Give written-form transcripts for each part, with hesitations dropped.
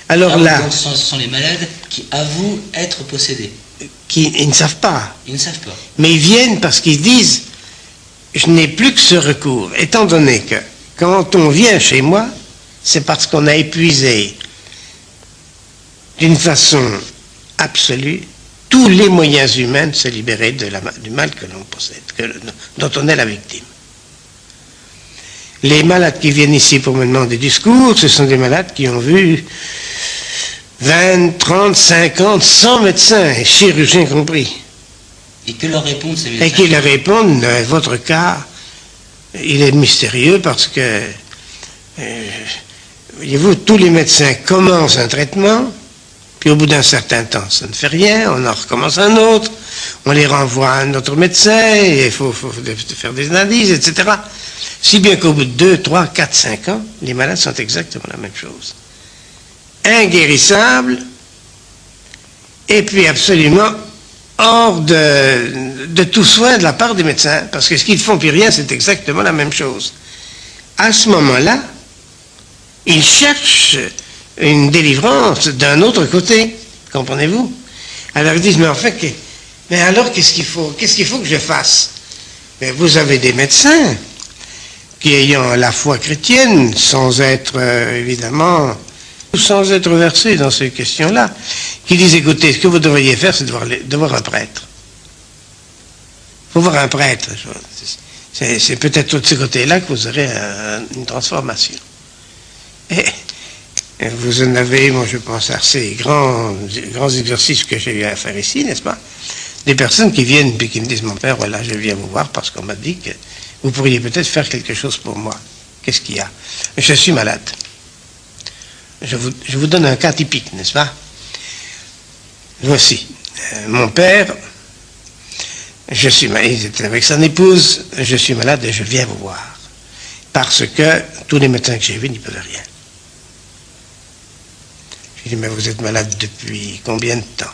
Alors là... Donc ce sont les malades qui avouent être possédés. Ils ne savent pas. Ils ne savent pas. Mais ils viennent parce qu'ils disent, je n'ai plus que ce recours. Étant donné que quand on vient chez moi, c'est parce qu'on a épuisé d'une façon absolue tous les moyens humains de se libérer du mal que l'on possède, dont on est la victime. Les malades qui viennent ici pour me demander du secours, ce sont des malades qui ont vu 20, 30, 50, 100 médecins, chirurgiens compris. Et que leur répondent ces médecins? Et qui leur répondent, votre cas, il est mystérieux parce que, voyez-vous, tous les médecins commencent un traitement, puis au bout d'un certain temps, ça ne fait rien, on en recommence un autre, on les renvoie à un autre médecin, il faut faire des analyses, etc. Si bien qu'au bout de 2, 3, 4, 5 ans, les malades sont exactement la même chose. Inguérissables, et puis absolument hors de tout soin de la part des médecins, parce que ce qu'ils font, puis rien, c'est exactement la même chose. À ce moment-là, ils cherchent une délivrance d'un autre côté, comprenez-vous? Alors ils disent, mais en fait, mais alors qu'est-ce qu'il faut que je fasse? Mais vous avez des médecins qui, ayant la foi chrétienne, sans être évidemment, sans être versés dans ces questions-là, qui disent, écoutez, ce que vous devriez faire, c'est de voir un prêtre. Il faut voir un prêtre. C'est peut-être de ce côté-là que vous aurez une transformation. Et vous en avez, moi je pense, assez grands exercices que j'ai eu à faire ici, n'est-ce pas? Des personnes qui viennent et qui me disent, mon père, voilà, je viens vous voir parce qu'on m'a dit que vous pourriez peut-être faire quelque chose pour moi. Qu'est-ce qu'il y a? Je suis malade. Je vous donne un cas typique, n'est-ce pas? Voici. Mon père, il était avec son épouse, je suis malade et je viens vous voir. Parce que tous les médecins que j'ai vus n'y peuvent rien. J'ai dit, mais vous êtes malade depuis combien de temps?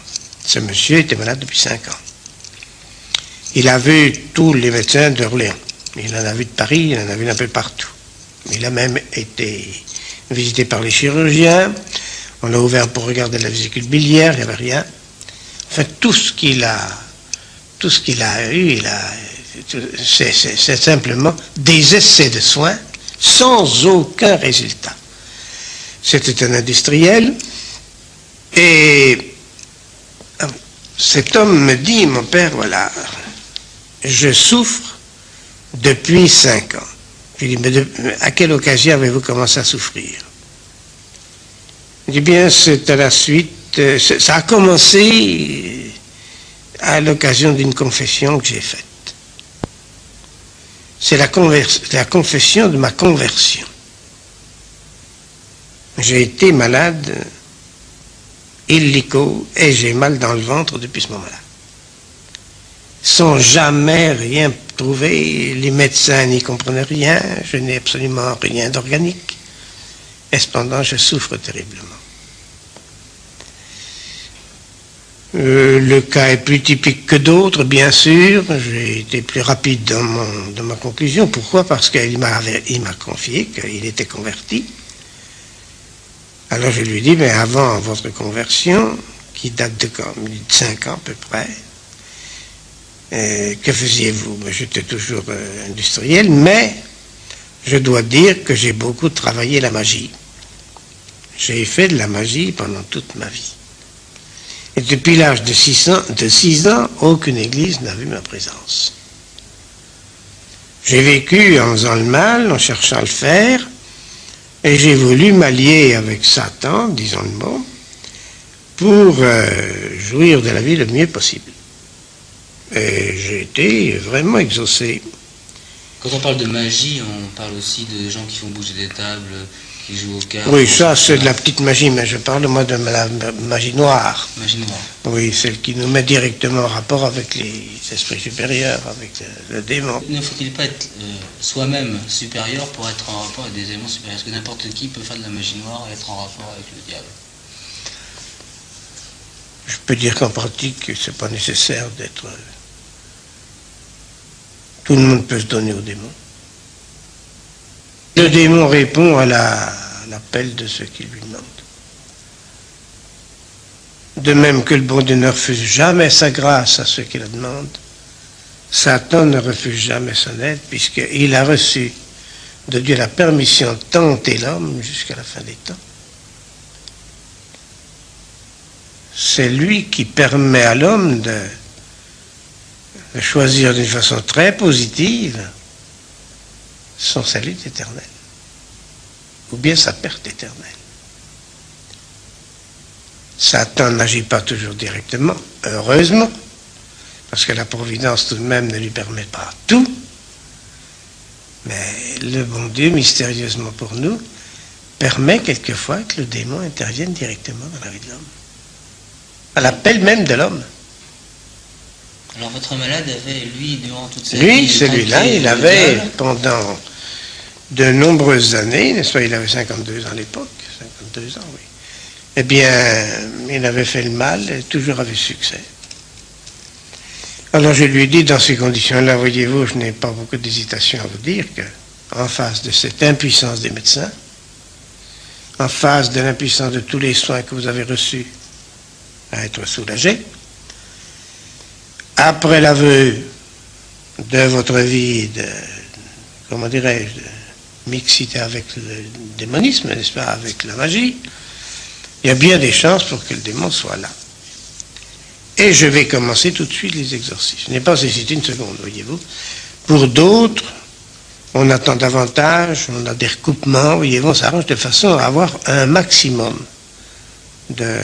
Ce monsieur était malade depuis 5 ans. Il a vu tous les médecins d'Orléans. Il en a vu de Paris, il en a vu un peu partout. Il a même été visité par les chirurgiens. On l'a ouvert pour regarder la vésicule biliaire, il n'y avait rien. Enfin, tout ce qu'il a eu, c'est simplement des essais de soins sans aucun résultat. C'était un industriel et cet homme me dit, mon père, voilà, je souffre depuis 5 ans. Je lui dis, mais à quelle occasion avez-vous commencé à souffrir? Il dit, bien, c'est à la suite, ça a commencé à l'occasion d'une confession que j'ai faite. C'est la confession de ma conversion. J'ai été malade, illico, et j'ai mal dans le ventre depuis ce moment-là. Sans jamais rien trouver, les médecins n'y comprenaient rien, je n'ai absolument rien d'organique, et cependant je souffre terriblement. Le cas est plus typique que d'autres, bien sûr, j'ai été plus rapide dans ma conclusion. Pourquoi? Parce qu'il m'a confié qu'il était converti. Alors je lui dis, mais avant votre conversion, qui date de 5 ans à peu près, que faisiez-vous? J'étais toujours industriel, mais je dois dire que j'ai beaucoup travaillé la magie. J'ai fait de la magie pendant toute ma vie. Et depuis l'âge de 6 ans, aucune église n'a vu ma présence. J'ai vécu en faisant le mal, en cherchant à le faire, et j'ai voulu m'allier avec Satan, disons le mot, pour jouir de la vie le mieux possible. Et j'ai été vraiment exaucé. Quand on parle de magie, on parle aussi de gens qui font bouger des tables, qui jouent au cartes. Oui, ça c'est de la petite magie, mais je parle moi de la magie noire. Magie noire. Oui, celle qui nous met directement en rapport avec les esprits supérieurs, avec le démon. Ne faut-il pas être soi-même supérieur pour être en rapport avec des éléments supérieurs? Est-ce que n'importe qui peut faire de la magie noire et être en rapport avec le diable? Je peux dire qu'en pratique, c'est pas nécessaire d'être... Tout le monde peut se donner au démon. Le démon répond à l'appel de ceux qui lui demandent. de même que le bon Dieu ne refuse jamais sa grâce à ceux qui la demandent, Satan ne refuse jamais son aide, puisqu'il a reçu de Dieu la permission de tenter l'homme jusqu'à la fin des temps. C'est lui qui permet à l'homme de choisir d'une façon très positive son salut éternel, ou bien sa perte éternelle. Satan n'agit pas toujours directement, heureusement, parce que la providence tout de même ne lui permet pas tout, mais le bon Dieu, mystérieusement pour nous, permet quelquefois que le démon intervienne directement dans la vie de l'homme, à l'appel même de l'homme. Alors votre malade avait, lui, durant toute sa vie... Lui, celui-là, il avait, pendant de nombreuses années, n'est-ce pas, il avait 52 ans à l'époque, 52 ans, oui. Eh bien, il avait fait le mal et toujours avec succès. Alors je lui ai dit, dans ces conditions-là, voyez-vous, je n'ai pas beaucoup d'hésitation à vous dire qu'en face de cette impuissance des médecins, en face de l'impuissance de tous les soins que vous avez reçus à être soulagés, après l'aveu de votre vie de, comment dirais-je, de mixité avec le démonisme, n'est-ce pas, avec la magie, il y a bien des chances pour que le démon soit là. Et je vais commencer tout de suite les exorcismes. Je n'ai pas hésité une seconde, voyez-vous. Pour d'autres, on attend davantage, on a des recoupements, voyez-vous, on s'arrange de façon à avoir un maximum de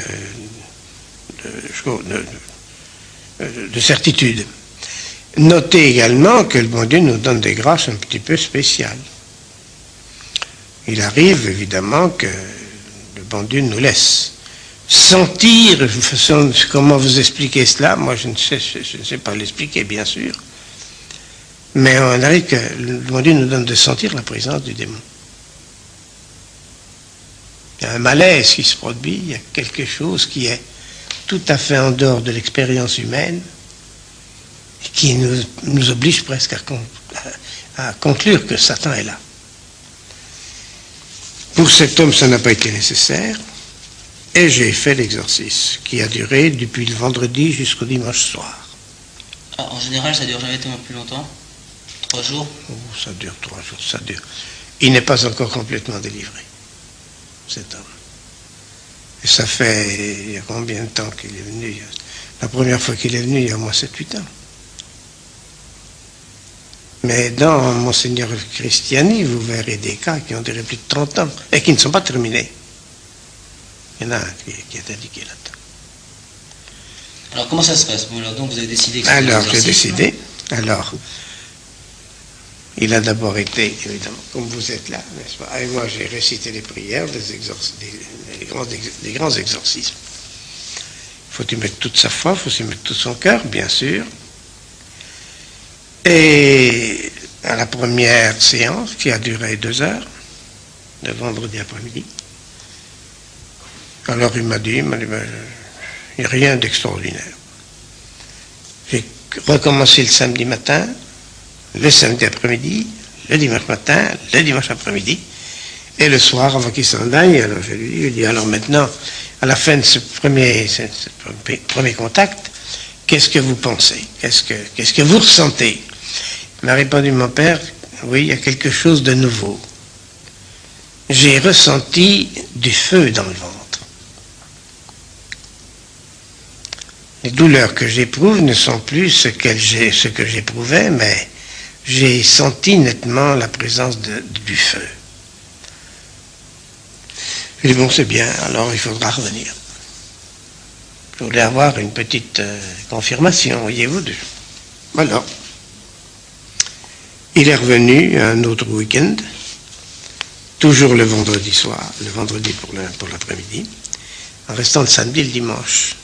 certitude. Notez également que le bon Dieu nous donne des grâces un petit peu spéciales. Il arrive évidemment que le bon Dieu nous laisse sentir, comment vous expliquer cela, moi je ne sais pas l'expliquer bien sûr, mais on arrive que le bon Dieu nous donne de sentir la présence du démon. Il y a un malaise qui se produit, il y a quelque chose qui est tout à fait en dehors de l'expérience humaine, et qui nous oblige presque à conclure que Satan est là. Pour cet homme, ça n'a pas été nécessaire, et j'ai fait l'exorcisme, qui a duré depuis le vendredi jusqu'au dimanche soir. Ah, en général, ça dure jamais tellement plus longtemps? 3 jours? Oh, ça dure 3 jours, ça dure. Il n'est pas encore complètement délivré, cet homme. Et ça fait, il y a combien de temps qu'il est venu? La première fois qu'il est venu, il y a au moins 7-8 ans. Mais dans Monseigneur Christiani, vous verrez des cas qui ont duré plus de 30 ans et qui ne sont pas terminés. Il y en a un qui est indiqué là-dedans. Alors comment ça se passe? Bon, alors, donc vous avez décidé que alors j'ai décidé. Alors, il a d'abord été, évidemment, comme vous êtes là, n'est-ce pas? Et moi j'ai récité les prières, des grands exorcismes. Il faut y mettre toute sa foi, il faut y mettre tout son cœur, bien sûr. Et à la première séance, qui a duré 2 heures, le vendredi après-midi, alors il m'a dit, ben, il n'y a rien d'extraordinaire. J'ai recommencé le samedi matin, le samedi après-midi, le dimanche matin, le dimanche après-midi, et le soir, avant qu'il s'en aille, alors je lui ai dit, alors maintenant, à la fin de ce premier contact, qu'est-ce que vous pensez? Qu'est-ce que vous ressentez? Il m'a répondu, mon père, oui, il y a quelque chose de nouveau. J'ai ressenti du feu dans le ventre. Les douleurs que j'éprouve ne sont plus ce que j'éprouvais, mais j'ai senti nettement la présence du feu. Je dis, bon, c'est bien, alors il faudra revenir. Je voulais avoir une petite confirmation, voyez-vous. Voilà. Il est revenu un autre week-end, toujours le vendredi soir, le vendredi pour l'après-midi, en restant le samedi et le dimanche.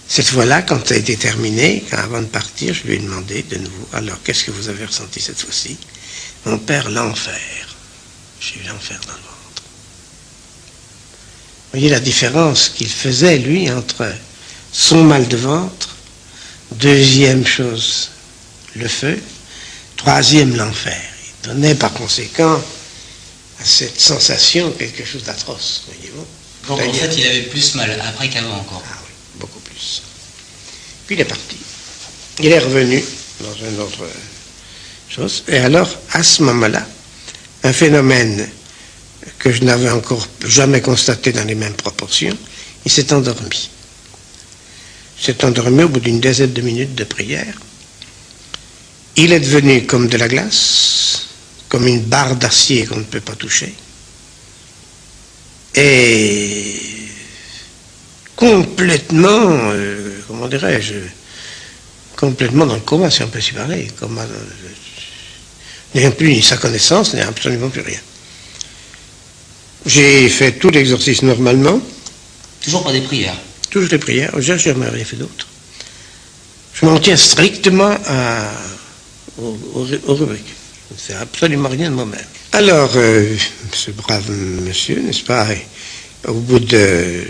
Cette fois-là, quand ça a été terminé, avant de partir, je lui ai demandé de nouveau, alors qu'est-ce que vous avez ressenti cette fois-ci? Mon père, l'enfer. J'ai eu l'enfer dans le ventre. Vous voyez la différence qu'il faisait, lui, entre son mal de ventre, deuxième chose, le feu, troisième, l'enfer. Il donnait par conséquent à cette sensation quelque chose d'atroce, voyez-vous. Donc en fait, il avait plus mal après qu'avant encore. Ah oui. plus. Puis il est parti. Il est revenu dans une autre chose. Et alors, à ce moment-là, un phénomène que je n'avais encore jamais constaté dans les mêmes proportions, il s'est endormi. Il s'est endormi au bout d'une dizaine de minutes de prière. Il est devenu comme de la glace, comme une barre d'acier qu'on ne peut pas toucher. Et complètement, comment dirais-je, complètement dans le coma, si on peut s'y parler. Coma, n'ayant plus ni sa connaissance, n'ayant absolument plus rien. J'ai fait tout l'exorcisme normalement. Toujours pas des prières. Toujours les prières. J'ai jamais rien fait d'autre. Je m'en tiens strictement aux rubriques. Je ne fais absolument rien de moi-même. Alors, ce brave monsieur, n'est-ce pas, au bout de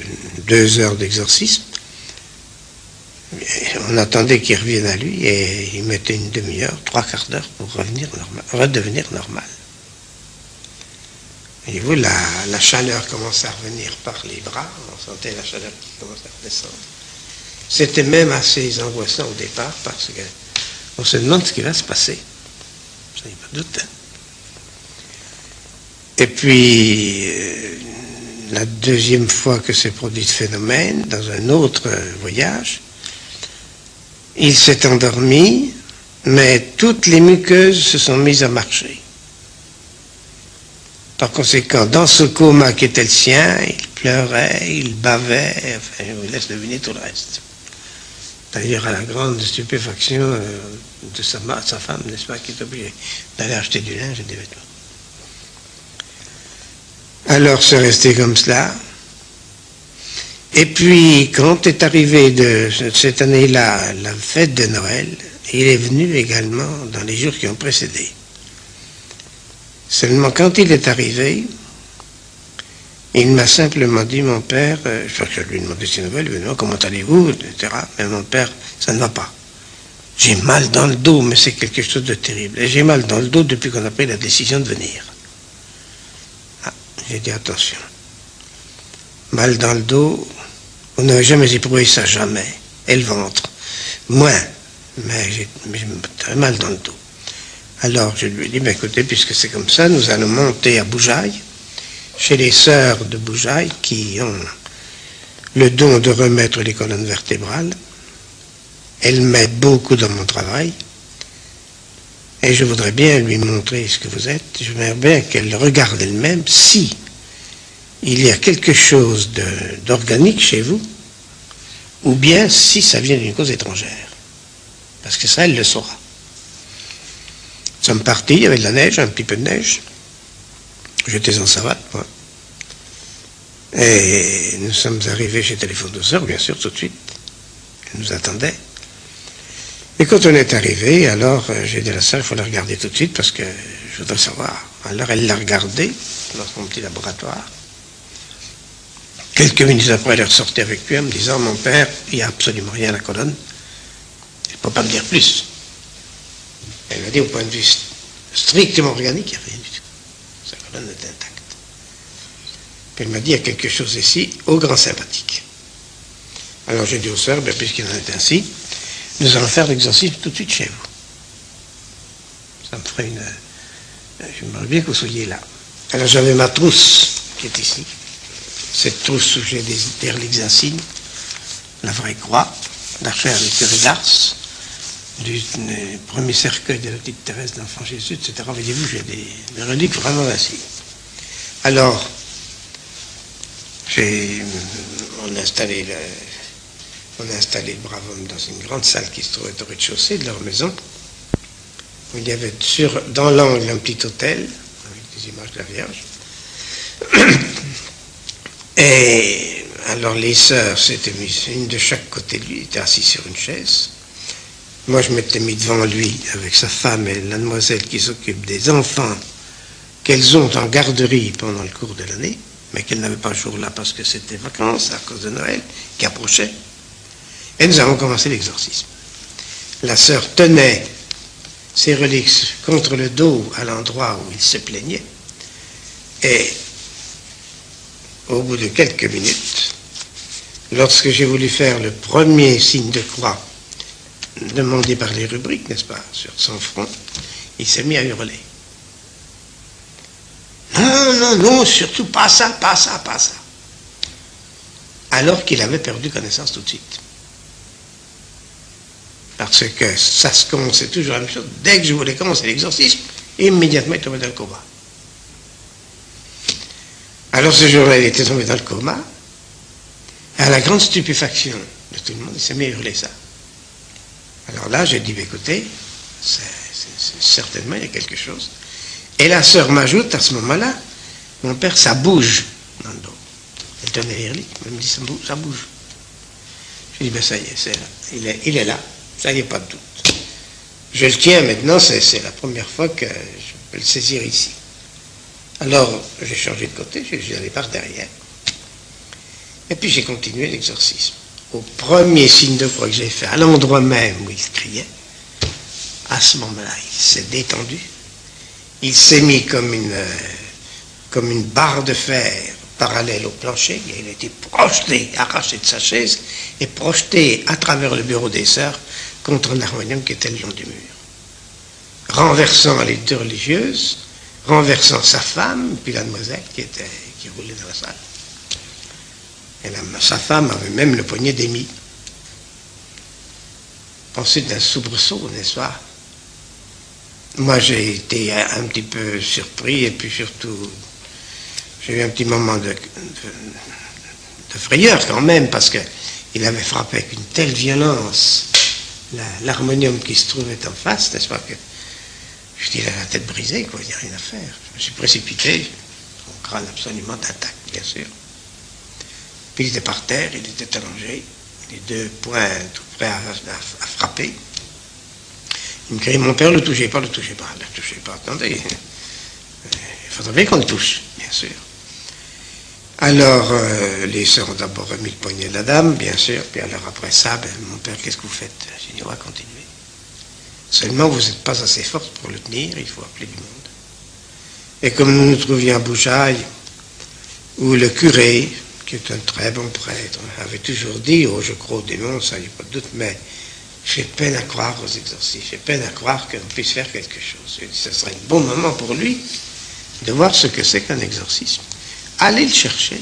2 heures d'exorcisme, on attendait qu'il revienne à lui et il mettait une demi-heure, 3/4 d'heure pour redevenir normal. Et vous, la chaleur commençait à revenir par les bras, on sentait la chaleur qui commençait à redescendre. C'était même assez angoissant au départ parce qu'on se demande ce qui va se passer. Je n'ai pas de doute. Et puis, la deuxième fois que s'est produit ce phénomène, dans un autre voyage, il s'est endormi, mais toutes les muqueuses se sont mises à marcher. Par conséquent, dans ce coma qui était le sien, il pleurait, il bavait, enfin, je vous laisse deviner tout le reste. D'ailleurs, à la grande stupéfaction de sa femme, n'est-ce pas, qui est obligée d'aller acheter du linge et des vêtements. Alors, c'est resté comme cela. Et puis, quand est arrivé de cette année-là la fête de Noël, il est venu également dans les jours qui ont précédé. Seulement, quand il est arrivé, il m'a simplement dit, mon père, je lui ai demandé ses nouvelles, il m'a dit, comment allez-vous, etc. Mais mon père, ça ne va pas. J'ai mal dans le dos, mais c'est quelque chose de terrible. Et j'ai mal dans le dos depuis qu'on a pris la décision de venir. Ah, j'ai dit, attention. Mal dans le dos, vous n'avez jamais éprouvé ça, jamais. Et le ventre, moins. Mais j'ai très mal dans le dos. Alors je lui ai dit, ben écoutez, puisque c'est comme ça, nous allons monter à Boujaï, chez les sœurs de Boujaï, qui ont le don de remettre les colonnes vertébrales. Elles m'aident beaucoup dans mon travail. Et je voudrais bien lui montrer ce que vous êtes. Je voudrais bien qu'elle regarde elle-même si il y a quelque chose d'organique chez vous, ou bien si ça vient d'une cause étrangère. Parce que ça, elle le saura. Nous sommes partis, il y avait de la neige, un petit peu de neige. J'étais en savate, moi. Et nous sommes arrivés chez Téléphone-Douceur, bien sûr, tout de suite. Elle nous attendait. Et quand on est arrivé, alors j'ai dit à la sœur, il faut la regarder tout de suite parce que je voudrais savoir. Alors elle l'a regardée dans son petit laboratoire. Quelques minutes après, elle est ressortie avec lui en me disant, mon père, il n'y a absolument rien à la colonne. Il ne peut pas me dire plus. Elle m'a dit, au point de vue strictement organique, il n'y a rien du tout. Sa colonne est intacte. Puis elle m'a dit, il y a quelque chose ici, au grand sympathique. Alors j'ai dit aux sœurs, bien, puisqu'il en est ainsi, nous allons faire l'exorcisme tout de suite chez vous. Ça me ferait une... J'aimerais bien que vous soyez là. Alors j'avais ma trousse, qui est ici. Cette trousse où j'ai des reliques la vraie croix, la chair de Thierry d'Ars, du premier cercueil de la petite Thérèse d'Enfant Jésus, etc. Voyez-vous, j'ai des reliques vraiment ainsi. Alors, on a installé le brave homme dans une grande salle qui se trouvait au rez-de-chaussée de leur maison, où il y avait dans l'angle un petit autel, avec des images de la Vierge. Et alors les sœurs s'étaient mises, une de chaque côté de lui, était assise sur une chaise. Moi, je m'étais mis devant lui avec sa femme et la demoiselle qui s'occupe des enfants qu'elles ont en garderie pendant le cours de l'année, mais qu'elles n'avaient pas ce jour-là parce que c'était vacances à cause de Noël qui approchait. Et nous avons commencé l'exorcisme. La sœur tenait ses reliques contre le dos à l'endroit où il se plaignait. Et au bout de quelques minutes, lorsque j'ai voulu faire le premier signe de croix demandé par les rubriques, n'est-ce pas, sur son front, il s'est mis à hurler. Non, non, non, surtout pas ça, pas ça, pas ça. Alors qu'il avait perdu connaissance tout de suite. Parce que ça se commençait toujours la même chose. Dès que je voulais commencer l'exorcisme, immédiatement il tombait dans le coma. Alors ce jour-là, il était tombé dans le coma. À la grande stupéfaction de tout le monde, il s'est mis à hurler ça. Alors là, j'ai dit, écoutez, certainement il y a quelque chose. Et la sœur m'ajoute, à ce moment-là, mon père, ça bouge dans le dos. Elle tenait les reliques, elle me dit, ça bouge. J'ai dit, ben ça y est, c'est là. Il est là, ça y est, pas de doute. Je le tiens maintenant, c'est la première fois que je peux le saisir ici. Alors, j'ai changé de côté, j'ai allé par derrière. Et puis j'ai continué l'exorcisme. Au premier signe de croix que j'ai fait, à l'endroit même où il criait, à ce moment-là, il s'est détendu. Il s'est mis comme une barre de fer parallèle au plancher. Il a été projeté, arraché de sa chaise, et projeté à travers le bureau des sœurs contre un harmonium qui était le long du mur. Renversant les deux religieuses, renversant sa femme, puis la demoiselle qui roulait dans la salle. Et sa femme avait même le poignet démis. Ensuite d'un soubresaut, n'est-ce pas? Moi, j'ai été un petit peu surpris, et puis surtout, j'ai eu un petit moment de frayeur quand même, parce qu'il avait frappé avec une telle violence l'harmonium qui se trouvait en face, n'est-ce pas, que je dis, il a la tête brisée, quoi, il n'y a rien à faire. Je me suis précipité, son crâne absolument intact, bien sûr. Puis il était par terre, il était allongé, les deux poings tout prêts à frapper. Il me criait, mon père, ne le touchez pas, ne le touchez pas, ne le touchez pas. Attendez, il faudrait bien qu'on le touche, bien sûr. Alors, les sœurs ont d'abord remis le poignet de la dame, bien sûr, puis alors après ça, ben, mon père, qu'est-ce que vous faites? J'ai dit, on va continuer. Seulement, vous n'êtes pas assez forte pour le tenir, il faut appeler du monde. Et comme nous nous trouvions à Bouchaille, où le curé, qui est un très bon prêtre, avait toujours dit, oh, je crois aux démons, ça, il n'y a pas de doute, mais j'ai peine à croire aux exorcismes, j'ai peine à croire qu'on puisse faire quelque chose. J'ai dit, ce serait un bon moment pour lui de voir ce que c'est qu'un exorcisme. Allez le chercher.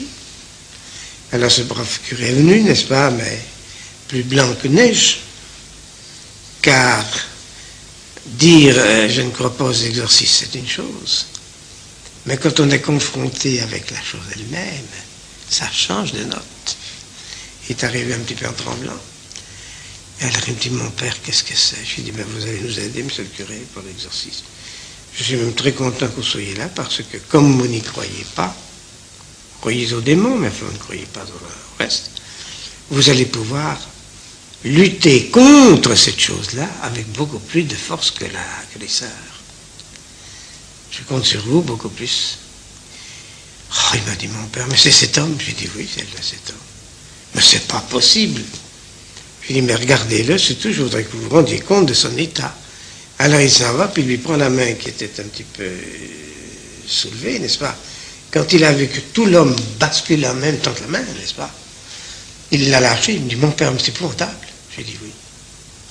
Alors ce brave curé est venu, n'est-ce pas, mais plus blanc que neige, car dire je ne crois pas aux exorcismes, c'est une chose, mais quand on est confronté avec la chose elle-même, ça change de note. Il est arrivé un petit peu en tremblant. Et alors il me dit, mon père, qu'est-ce que c'est? Je lui ai dit, ben, vous allez nous aider, monsieur le curé, pour l'exorcisme. Je suis même très content que vous soyez là, parce que comme vous n'y croyez pas, vous croyez aux démons, mais vous ne croyez pas au reste, vous allez pouvoir lutter contre cette chose-là avec beaucoup plus de force que les sœurs. Je compte sur vous beaucoup plus. Oh, il m'a dit, mon père, mais c'est cet homme. J'ai dit, oui, c'est cet homme. Mais c'est pas possible. J'ai dit, mais regardez-le, surtout, je voudrais que vous vous rendiez compte de son état. Alors il s'en va, puis il lui prend la main qui était un petit peu soulevée, n'est-ce pas? Quand il a vu que tout l'homme bascule en même temps que la main, n'est-ce pas? Il l'a lâché, il me dit, mon père, mais c'est épouvantable. J'ai dit, oui.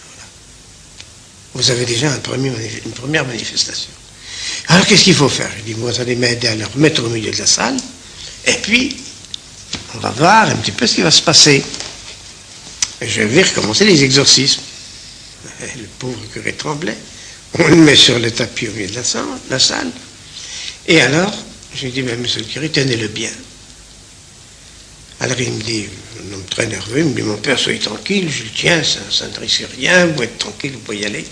Voilà. Vous avez déjà une première manifestation. Alors qu'est-ce qu'il faut faire? J'ai dit, vous allez m'aider à le remettre au milieu de la salle, et puis on va voir un petit peu ce qui va se passer. Et je vais recommencer les exorcismes. Et le pauvre curé tremblait. On le met sur le tapis au milieu de la salle. Et alors, j'ai dit, ben, monsieur le curé, tenez-le bien. Alors il me dit, un homme très nerveux, il me dit, mon père, soyez tranquille, je le tiens, ça ne risque rien, vous êtes tranquille, vous pouvez y aller.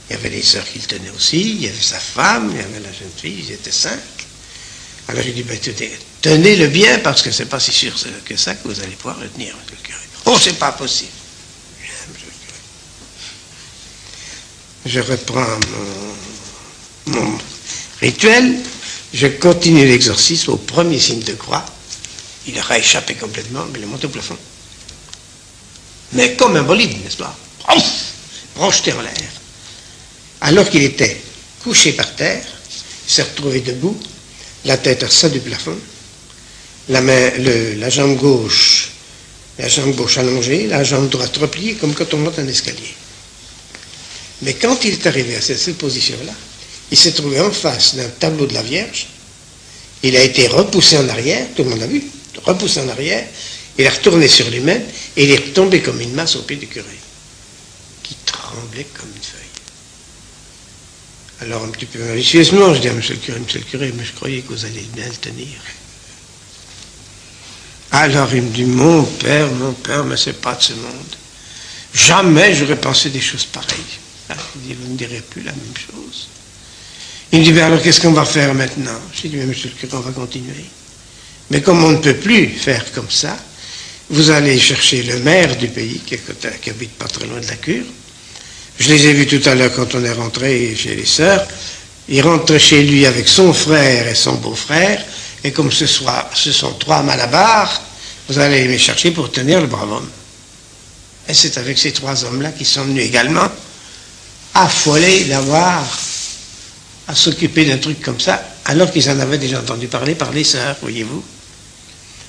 Il y avait les sœurs qui le tenaient aussi, il y avait sa femme, il y avait la jeune fille, ils étaient 5. Alors j'ai dit, ben, tenez-le bien, parce que c'est pas si sûr que ça que vous allez pouvoir le tenir, monsieur le curé. Oh, c'est pas possible. Je reprends mon rituel, je continue l'exorcisme au premier signe de croix. Il aura échappé complètement, mais il est monté au plafond. Mais comme un bolide, n'est-ce pas? Projeté en l'air. Alors qu'il était couché par terre, il s'est retrouvé debout, la tête à ça du plafond, la jambe gauche la jambe gauche allongée, la jambe droite repliée, comme quand on monte un escalier. Mais quand il est arrivé à cette position-là, il s'est trouvé en face d'un tableau de la Vierge. Il a été repoussé en arrière, tout le monde l'a vu, repoussé en arrière, il est retourné sur lui-même, et il est retombé comme une masse au pied du curé, qui tremblait comme une feuille. Alors, un petit peu malicieusement, je dis à monsieur le curé, mais je croyais que vous alliez bien le tenir. Alors, il me dit, mon père, mais c'est pas de ce monde. Jamais j'aurais pensé des choses pareilles. Il dit, vous ne direz plus la même chose. Il me dit, ben alors qu'est-ce qu'on va faire maintenant? J'ai dit, mais monsieur le curé, on va continuer. Mais comme on ne peut plus faire comme ça, vous allez chercher le maire du pays, qui habite pas très loin de la cure. Je les ai vus tout à l'heure quand on est rentré chez les sœurs. Il rentre chez lui avec son frère et son beau-frère, et comme ce sont 3 malabars, vous allez les chercher pour tenir le brave homme. Et c'est avec ces 3 hommes-là qui sont venus également affolés d'avoir à s'occuper d'un truc comme ça, alors qu'ils en avaient déjà entendu parler par les sœurs, voyez-vous.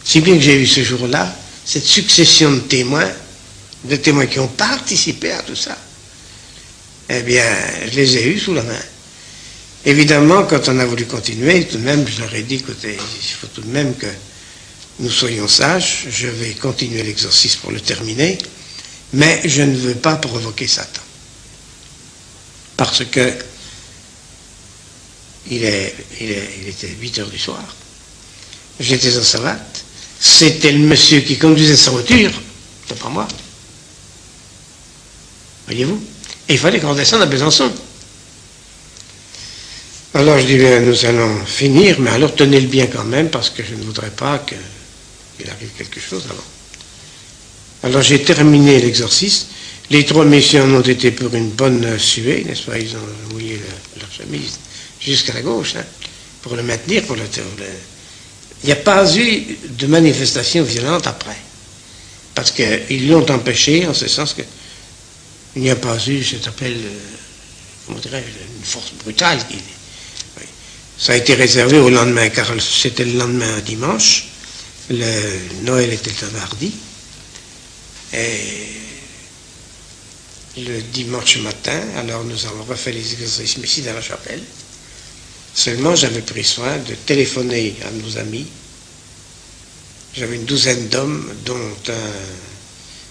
Si bien que j'ai eu ce jour-là cette succession de témoins qui ont participé à tout ça, eh bien, je les ai eus sous la main. Évidemment, quand on a voulu continuer, tout de même, je leur ai dit, écoutez, il faut tout de même que nous soyons sages, je vais continuer l'exorcisme pour le terminer, mais je ne veux pas provoquer Satan. Parce que il était 8 heures du soir, j'étais en savate, c'était le monsieur qui conduisait sa voiture, c'était pas moi. Voyez-vous? Et il fallait qu'on descende à Besançon. Alors je dis, bien, nous allons finir, mais alors tenez-le bien quand même, parce que je ne voudrais pas qu'il arrive quelque chose avant. Alors j'ai terminé l'exorcisme. Les 3 messieurs en ont été pour une bonne suée, n'est-ce pas? Ils ont mouillé leur chemise jusqu'à la gauche, hein, pour le maintenir, Il n'y a pas eu de manifestation violente après. Parce qu'ils l'ont empêché, en ce sens que il n'y a pas eu, ça s'appelle, comment dirais-je, une force brutale. Oui. Ça a été réservé au lendemain, car c'était le lendemain dimanche. Le Noël était un mardi. Et le dimanche matin, alors nous avons refait les exercices ici dans la chapelle. Seulement, j'avais pris soin de téléphoner à nos amis. J'avais une 12aine d'hommes, dont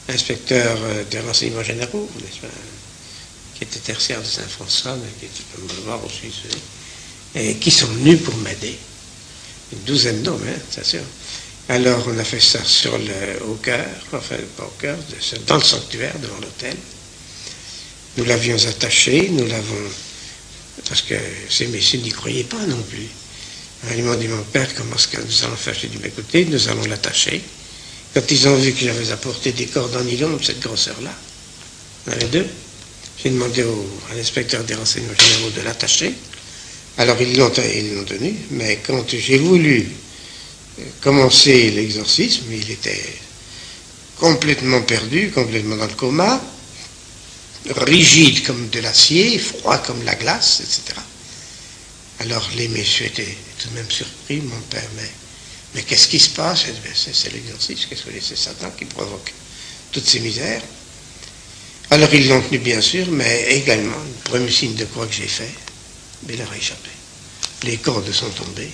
un inspecteur des renseignements généraux, n'est-ce pas, qui était tertiaire de Saint-François, mais qui était comme le voir aussi, et qui sont venus pour m'aider. Une 12aine d'hommes, hein, c'est sûr. Alors, on a fait ça au cœur, enfin, pas au cœur, dans le sanctuaire, devant l'autel. Nous l'avions attaché, parce que ces messieurs n'y croyaient pas non plus. Alors, ils m'ont dit, mon père, comment est-ce que nous allons faire? J'ai dit, écoutez, nous allons l'attacher. Quand ils ont vu que j'avais apporté des cordes en nylon de cette grosseur-là, il y en avait 2, j'ai demandé à l'inspecteur des renseignements généraux de l'attacher. Alors ils l'ont tenu, mais quand j'ai voulu commencer l'exorcisme, il était complètement perdu, complètement dans le coma, rigide comme de l'acier, froid comme la glace, etc. Alors les messieurs étaient tout de même surpris, mon père, mais qu'est-ce qui se passe? C'est l'exorcisme, qu'est-ce que c'est Satan qui provoque toutes ces misères. Alors ils l'ont tenu bien sûr, mais également, le premier signe de croix que j'ai fait, il leur a échappé. Les cordes sont tombées,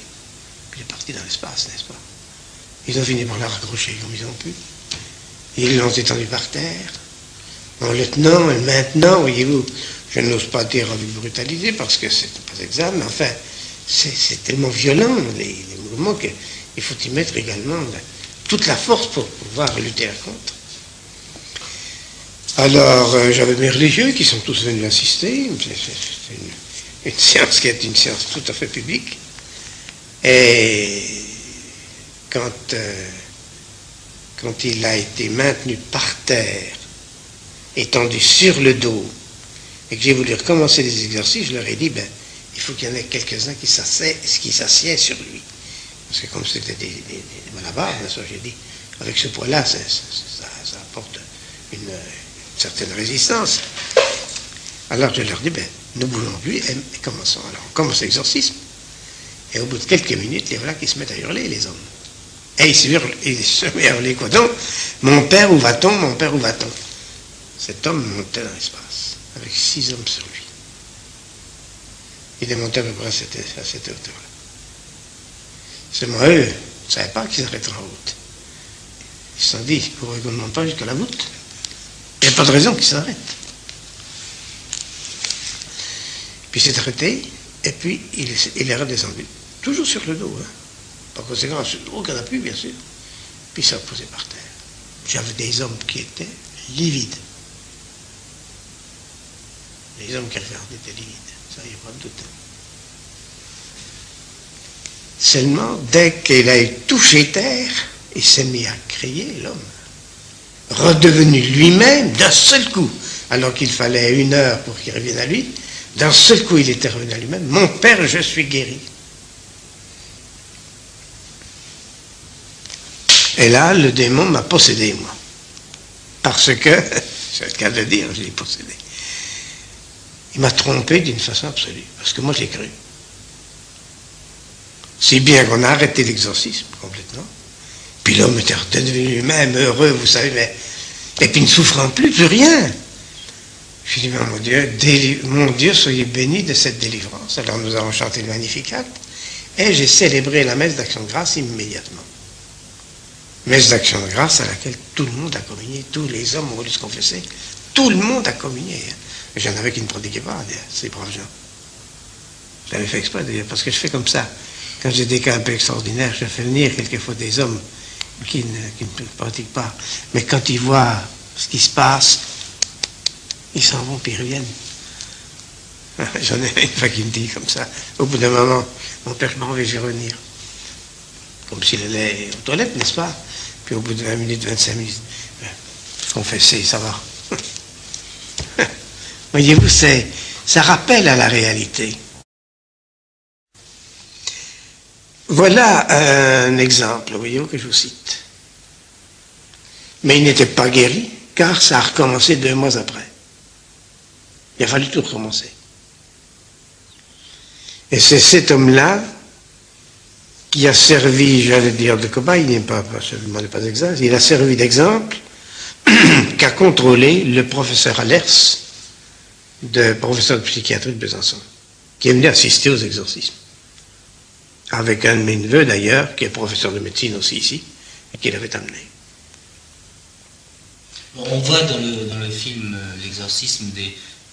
puis il est parti dans l'espace, n'est-ce pas? Ils ont fini par la raccrocher comme ils ont pu. Ils l'ont étendu par terre, en le tenant et le maintenant, voyez-vous. Je n'ose pas dire avec brutalité parce que c'est pas exact, mais enfin, c'est tellement violent, les mouvements, qu'il faut y mettre également toute la force pour pouvoir lutter contre. Alors, j'avais mes religieux qui sont tous venus assister. C'est une séance qui est une séance tout à fait publique. Et quand il a été maintenu par terre, étendu sur le dos, et que j'ai voulu recommencer les exercices, je leur ai dit, il faut qu'il y en ait quelques-uns qui s'assiedent sur lui. Parce que comme c'était des malabars, j'ai dit, avec ce poids-là, ça apporte une certaine résistance. Alors je leur dis, nous bougons plus et commençons. Alors on commence l'exorcisme, et au bout de quelques minutes, les voilà qui se mettent à hurler, les hommes. Et il se met à hurler quoi donc? Mon père, où va-t-on? Mon père, où va-t-on? Cet homme montait dans l'espace, avec 6 hommes sur lui. Il est monté à peu près à cette hauteur-là. Seulement eux, ils ne savaient pas qu'ils arrêteraient en route. Ils se sont dit, vous ne remonte pas jusqu'à la voûte. Il n'y a pas de raison qu'ils s'arrêtent. Puis il s'est arrêté, et puis il est redescendu. Toujours sur le dos, hein. Par conséquent, sur aucun appui, bien sûr. Puis il s'est reposé par terre. J'avais des hommes qui étaient livides. Les hommes qui regardaient étaient livides. Ça, il n'y a pas de doute. Seulement, dès qu'il a touché terre, il s'est mis à crier, l'homme. Redevenu lui-même d'un seul coup, alors qu'il fallait 1 heure pour qu'il revienne à lui, d'un seul coup, il était revenu à lui-même. Mon père, je suis guéri. Et là, le démon m'a possédé, moi. Parce que, c'est le cas de le dire, je l'ai possédé. Il m'a trompé d'une façon absolue, parce que moi j'ai cru. Si bien qu'on a arrêté l'exorcisme complètement, puis l'homme était redevenu lui-même heureux, vous savez, mais, et puis ne souffrant plus rien. Je dis, mon Dieu, soyez béni de cette délivrance. Alors nous avons chanté le Magnificat, et j'ai célébré la messe d'action de grâce immédiatement. Messe d'action de grâce à laquelle tout le monde a communié, tous les hommes ont voulu se confesser, tout le monde a communié. J'en avais qui ne prodiguaient pas, ces braves gens. J'avais fait exprès d'ailleurs, parce que je fais comme ça. Quand j'ai des cas un peu extraordinaires, je fais venir quelquefois des hommes qui ne pratiquent pas. Mais quand ils voient ce qui se passe, ils s'en vont puis ils reviennent. J'en ai une fois qui me dit comme ça, au bout d'un moment, mon père, je m'en vais, je vais revenir. Comme s'il allait aux toilettes, n'est-ce pas? Puis au bout de 20 minutes, 25 minutes, confesser, ça va. Voyez-vous, ça rappelle à la réalité. Voilà un exemple, voyez-vous, que je vous cite. Mais il n'était pas guéri, car ça a recommencé 2 mois après. Il a fallu tout recommencer. Et c'est cet homme-là qui a servi, j'allais dire, de cobaye, il n'est pas seulement pas exact, il a servi d'exemple qu'a contrôlé le professeur Allers, professeur de psychiatrie de Besançon, qui est venu assister aux exorcismes. Avec un de mes neveux d'ailleurs, qui est professeur de médecine aussi ici, et qui l'avait amené. On voit dans le film L'exorcisme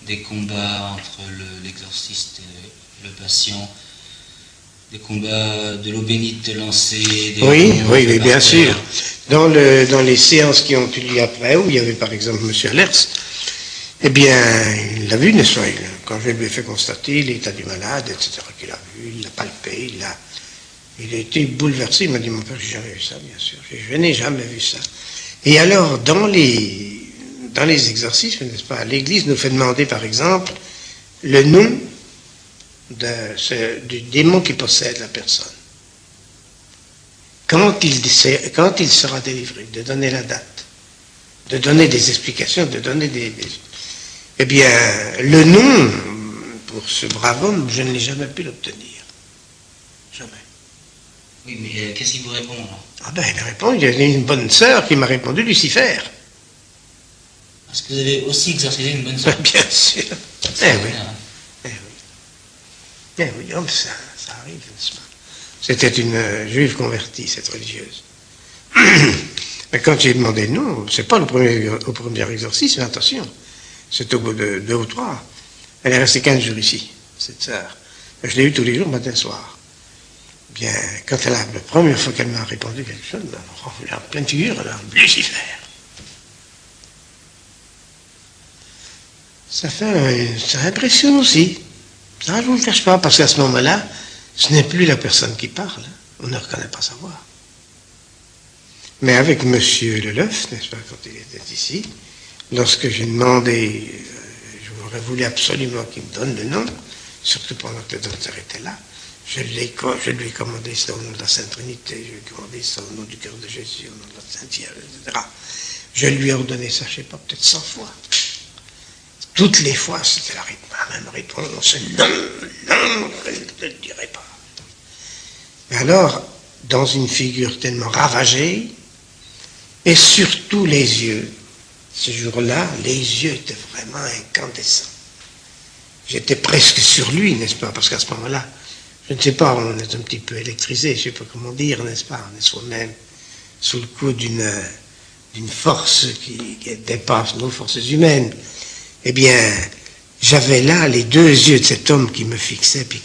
des combats entre l'exorciste et le patient, des combats de l'eau bénite lancée. Oui, bien sûr. Dans les séances qui ont eu lieu après, où il y avait par exemple M. Allers, eh bien, il l'a vu, n'est-ce pas? Quand je lui ai fait constater l'état du malade, etc., qu'il a vu, il l'a palpé, il a été bouleversé. Il m'a dit, mon père, j'ai jamais vu ça, bien sûr. Je n'ai jamais vu ça. Et alors, dans les exorcismes, n'est-ce pas, l'Église nous fait demander, par exemple, le nom du démon qui possède la personne. Quand il sera délivré, de donner la date, de donner des explications, de donner Eh bien, le nom, pour ce brave homme, je ne l'ai jamais pu l'obtenir. Jamais. Oui, mais qu'est-ce qu'il vous répond, là? Ah ben, il répond, il y a une bonne sœur qui m'a répondu, Lucifer. Est-ce que vous avez aussi exorcisé une bonne sœur? Bien sûr. Eh oui. Eh oui. Eh oui, oh, ça arrive, n'est-ce pas? C'était une juive convertie, cette religieuse. Mais quand j'ai demandé le nom, c'est pas au premier exorcisme, attention. C'est au bout de 2 ou 3. Elle est restée 15 jours ici, cette sœur. Je l'ai eue tous les jours, matin, soir. Bien, quand la première fois qu'elle m'a répondu quelque chose, elle a en pleine figure, elle a Lucifer. Ça impressionne aussi. Ça, je ne vous le cache pas, parce qu'à ce moment-là, ce n'est plus la personne qui parle. On ne reconnaît pas sa voix. Mais avec M. Leleuf, n'est-ce pas, quand il était ici, lorsque j'ai demandé, j'aurais voulu absolument qu'il me donne le nom, surtout pendant que le docteur était là, je lui ai commandé ça au nom de la Sainte Trinité, je lui ai commandé ça au nom du cœur de Jésus, au nom de la Sainte Vierge, etc. Je lui ai ordonné ça, je ne sais pas, peut-être 100 fois. Toutes les fois, c'était la même réponse. Non, je ne le dirai pas. Mais alors, dans une figure tellement ravagée, et surtout les yeux. Ce jour-là, les yeux étaient vraiment incandescents. J'étais presque sur lui, n'est-ce pas? Parce qu'à ce moment-là, je ne sais pas, on est un petit peu électrisé, je ne sais pas comment dire, n'est-ce pas? On est soi-même sous le coup d'une force qui dépasse nos forces humaines. Eh bien, j'avais là les deux yeux de cet homme qui me fixait, puis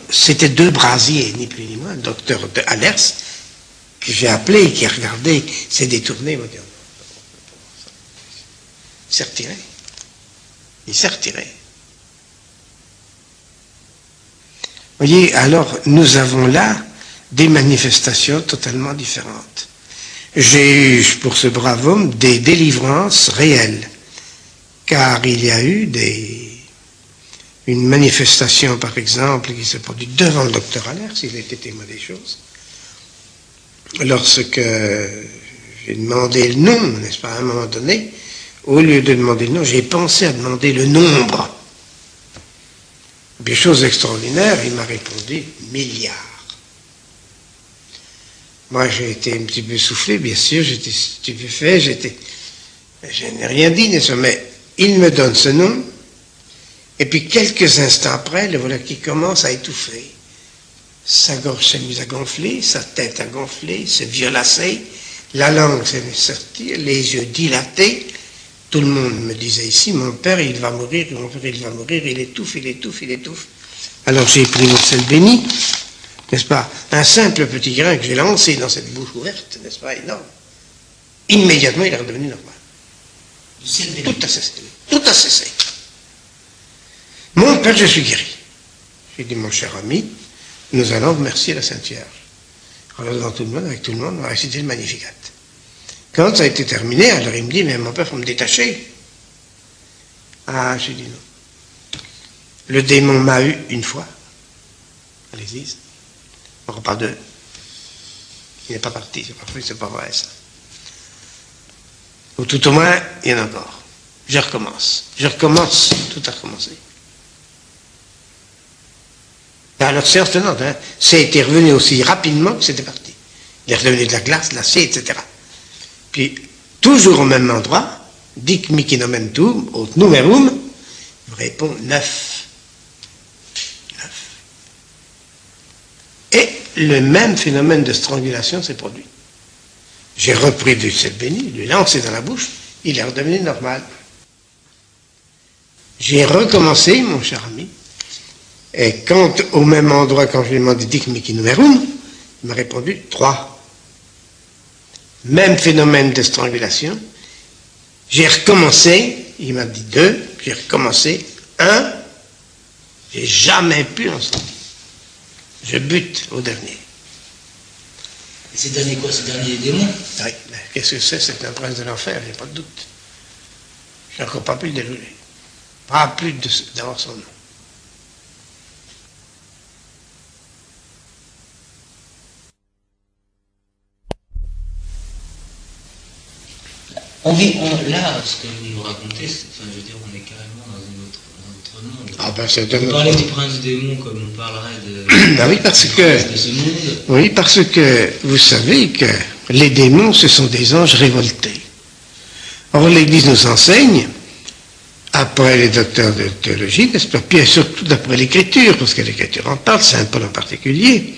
c'était deux brasiers, ni plus ni moins, le docteur Allers, que j'ai appelé, qui a regardé, s'est détourné, il m'a dit, il s'est retiré. Il s'est retiré. Vous voyez, alors nous avons là des manifestations totalement différentes. J'ai eu pour ce brave homme des délivrances réelles, car il y a eu une manifestation, par exemple, qui s'est produite devant le docteur Allers, il était témoin des choses, lorsque j'ai demandé le nom, n'est-ce pas, à un moment donné, au lieu de demander le nom, j'ai pensé à demander le nombre. Des choses extraordinaires, il m'a répondu milliards. Moi, j'ai été un petit peu soufflé, bien sûr, j'étais stupéfait, je n'ai rien dit, n'est-ce pas, mais il me donne ce nom, et puis quelques instants après, le voilà qui commence à étouffer. Sa gorge s'est mise à gonfler, sa tête a gonflé, s'est violacée, la langue s'est sortie, les yeux dilatés. Tout le monde me disait ici, mon père, il va mourir, mon père, il va mourir, il étouffe, il étouffe, il étouffe. Alors j'ai pris mon sel béni, n'est-ce pas, un simple petit grain que j'ai lancé dans cette bouche ouverte, n'est-ce pas, énorme. Immédiatement, il est redevenu normal. Tout a cessé. Tout a cessé. Mon père, je suis guéri. J'ai dit, mon cher ami, nous allons remercier la Sainte Vierge. Alors devant tout le monde, avec tout le monde, on va réciter le Magnificat. Quand ça a été terminé, alors il me dit, mais mon père, il faut me détacher. Ah, j'ai dit non. Le démon m'a eu une fois, à l'église. On repart deux. Il n'est pas parti, c'est pas vrai ça. Ou tout au moins, il y en a encore. Je recommence, tout a recommencé. Alors, séance tenante, hein, c'était revenu aussi rapidement que c'était parti. Il est revenu de la glace, de l'acier, etc. Puis, toujours au même endroit, dic mihi nomentum, aut numerum, il me répond 9. 9. Et le même phénomène de strangulation s'est produit. J'ai repris du sel béni, lui lancé dans la bouche, il est redevenu normal. J'ai recommencé, mon cher ami, et quand, au même endroit, quand je lui ai demandé dic mihi numerum, il m'a répondu 3. Même phénomène de strangulation. J'ai recommencé, il m'a dit 2, j'ai recommencé 1, j'ai jamais pu en sortir. Je bute au dernier. Et ces derniers quoi? Ces derniers démons? Oui, mais qu'est-ce que c'est? C'est un prince de l'enfer, il n'y a pas de doute. Je n'ai encore pas pu le dérouler. Pas plus d'avoir son nom. Là, ce que vous nous racontez, enfin, je veux dire, on est carrément dans un autre monde. Ah ben c'est on parlait du prince démon comme on parlerait de, ben oui, parce de ce monde. Oui, parce que vous savez que les démons, ce sont des anges révoltés. Or, l'Église nous enseigne, après les docteurs de théologie, n'est-ce pas, puis surtout d'après l'Écriture, parce que l'Écriture en parle, Saint Paul en particulier,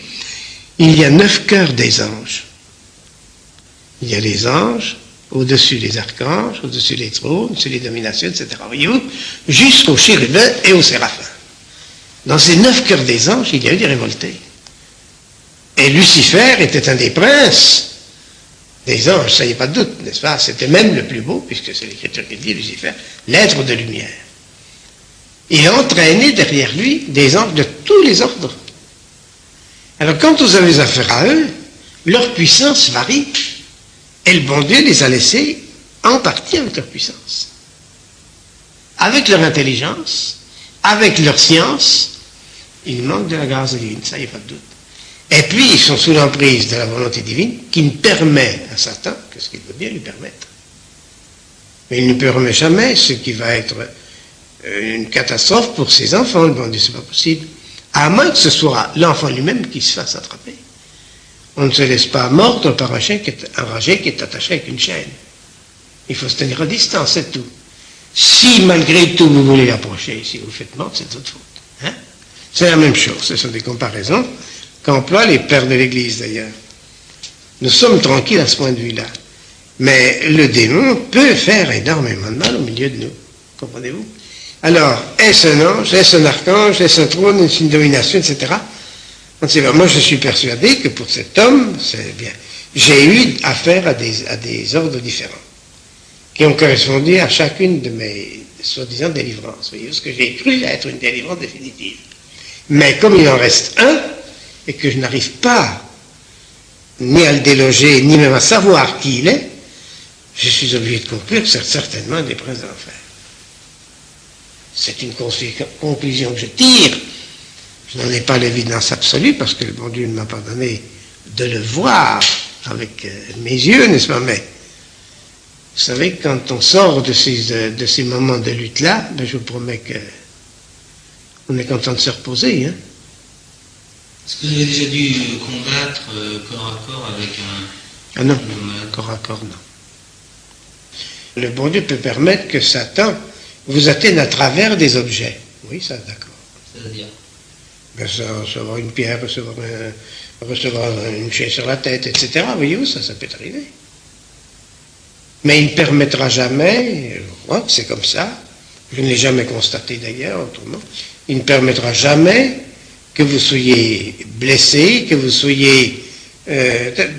il y a 9 cœurs des anges. Il y a les anges, au-dessus des archanges, au-dessus des trônes, au-dessus des dominations, etc. Voyez-vous, jusqu'aux chérubins et aux séraphins. Dans ces 9 cœurs des anges, il y a eu des révoltés. Et Lucifer était un des princes des anges, ça n'y a pas de doute, n'est-ce pas? C'était même le plus beau, puisque c'est l'Écriture qui dit, Lucifer, l'être de lumière. Il a entraîné derrière lui des anges de tous les ordres. Alors quand vous avez affaire à eux, leur puissance varie. Et le bon Dieu les a laissés en partie avec leur puissance. Avec leur intelligence, avec leur science, il manque de la grâce divine, ça, il n'y a pas de doute. Et puis, ils sont sous l'emprise de la volonté divine qui ne permet à Satan que ce qu'il veut bien lui permettre. Mais il ne permet jamais ce qui va être une catastrophe pour ses enfants. Le bon Dieu, c'est pas possible. À moins que ce soit l'enfant lui-même qui se fasse attraper. On ne se laisse pas mordre par un chien qui est enragé, qui est attaché avec une chaîne. Il faut se tenir à distance, c'est tout. Si malgré tout vous voulez l'approcher, si vous le faites mordre, c'est de votre faute. Hein? C'est la même chose, ce sont des comparaisons qu'emploient les pères de l'Église d'ailleurs. Nous sommes tranquilles à ce point de vue-là. Mais le démon peut faire énormément de mal au milieu de nous. Comprenez-vous? Alors, est-ce un ange, est-ce un archange, est-ce un trône, est-ce une domination, etc. On ne sait pas. Moi, je suis persuadé que pour cet homme, c'est bien. J'ai eu affaire à des ordres différents, qui ont correspondu à chacune de mes soi-disant délivrances. Vous voyez, ce que j'ai cru être une délivrance définitive. Mais comme il en reste un, et que je n'arrive pas ni à le déloger, ni même à savoir qui il est, je suis obligé de conclure que c'est certainement des princes d'enfer. C'est une conclusion que je tire. Je n'en ai pas l'évidence absolue, parce que le bon Dieu ne m'a pas donné de le voir avec mes yeux, n'est-ce pas? Mais vous savez, quand on sort de ces moments de lutte-là, ben, je vous promets que on est content de se reposer. Hein? Est-ce que vous avez déjà dû combattre corps à corps avec un... Ah non, corps à corps, non. Le bon Dieu peut permettre que Satan vous atteigne à travers des objets. Oui, ça, d'accord. C'est-à-dire Ben, ça, recevoir une pierre, recevoir une chaise sur la tête, etc. Voyez-vous, ça peut arriver. Mais il ne permettra jamais, je crois que c'est comme ça, je ne l'ai jamais constaté d'ailleurs autrement, il ne permettra jamais que vous soyez blessé, que vous soyez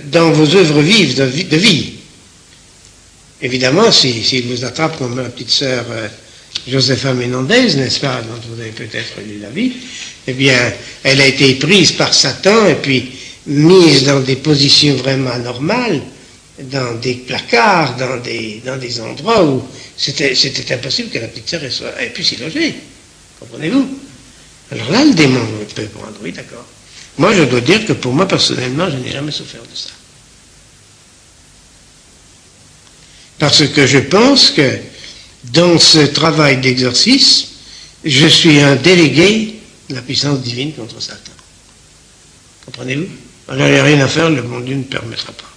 dans vos œuvres vives de vie. Évidemment, s'il vous attrape comme ma petite sœur Josepha Menendez, n'est-ce pas, dont vous avez peut-être lu la vie, eh bien, elle a été prise par Satan et puis mise dans des positions vraiment anormales, dans des placards, dans des endroits où c'était impossible que la petite sœur puisse y loger. Comprenez-vous? Alors là, le démon peut prendre, oui, d'accord. Moi, je dois dire que pour moi, personnellement, je n'ai jamais souffert de ça. Parce que je pense que dans ce travail d'exorcisme, je suis un délégué de la puissance divine contre Satan. Comprenez-vous? Alors, il n'y a rien à faire, le bon Dieu ne permettra pas.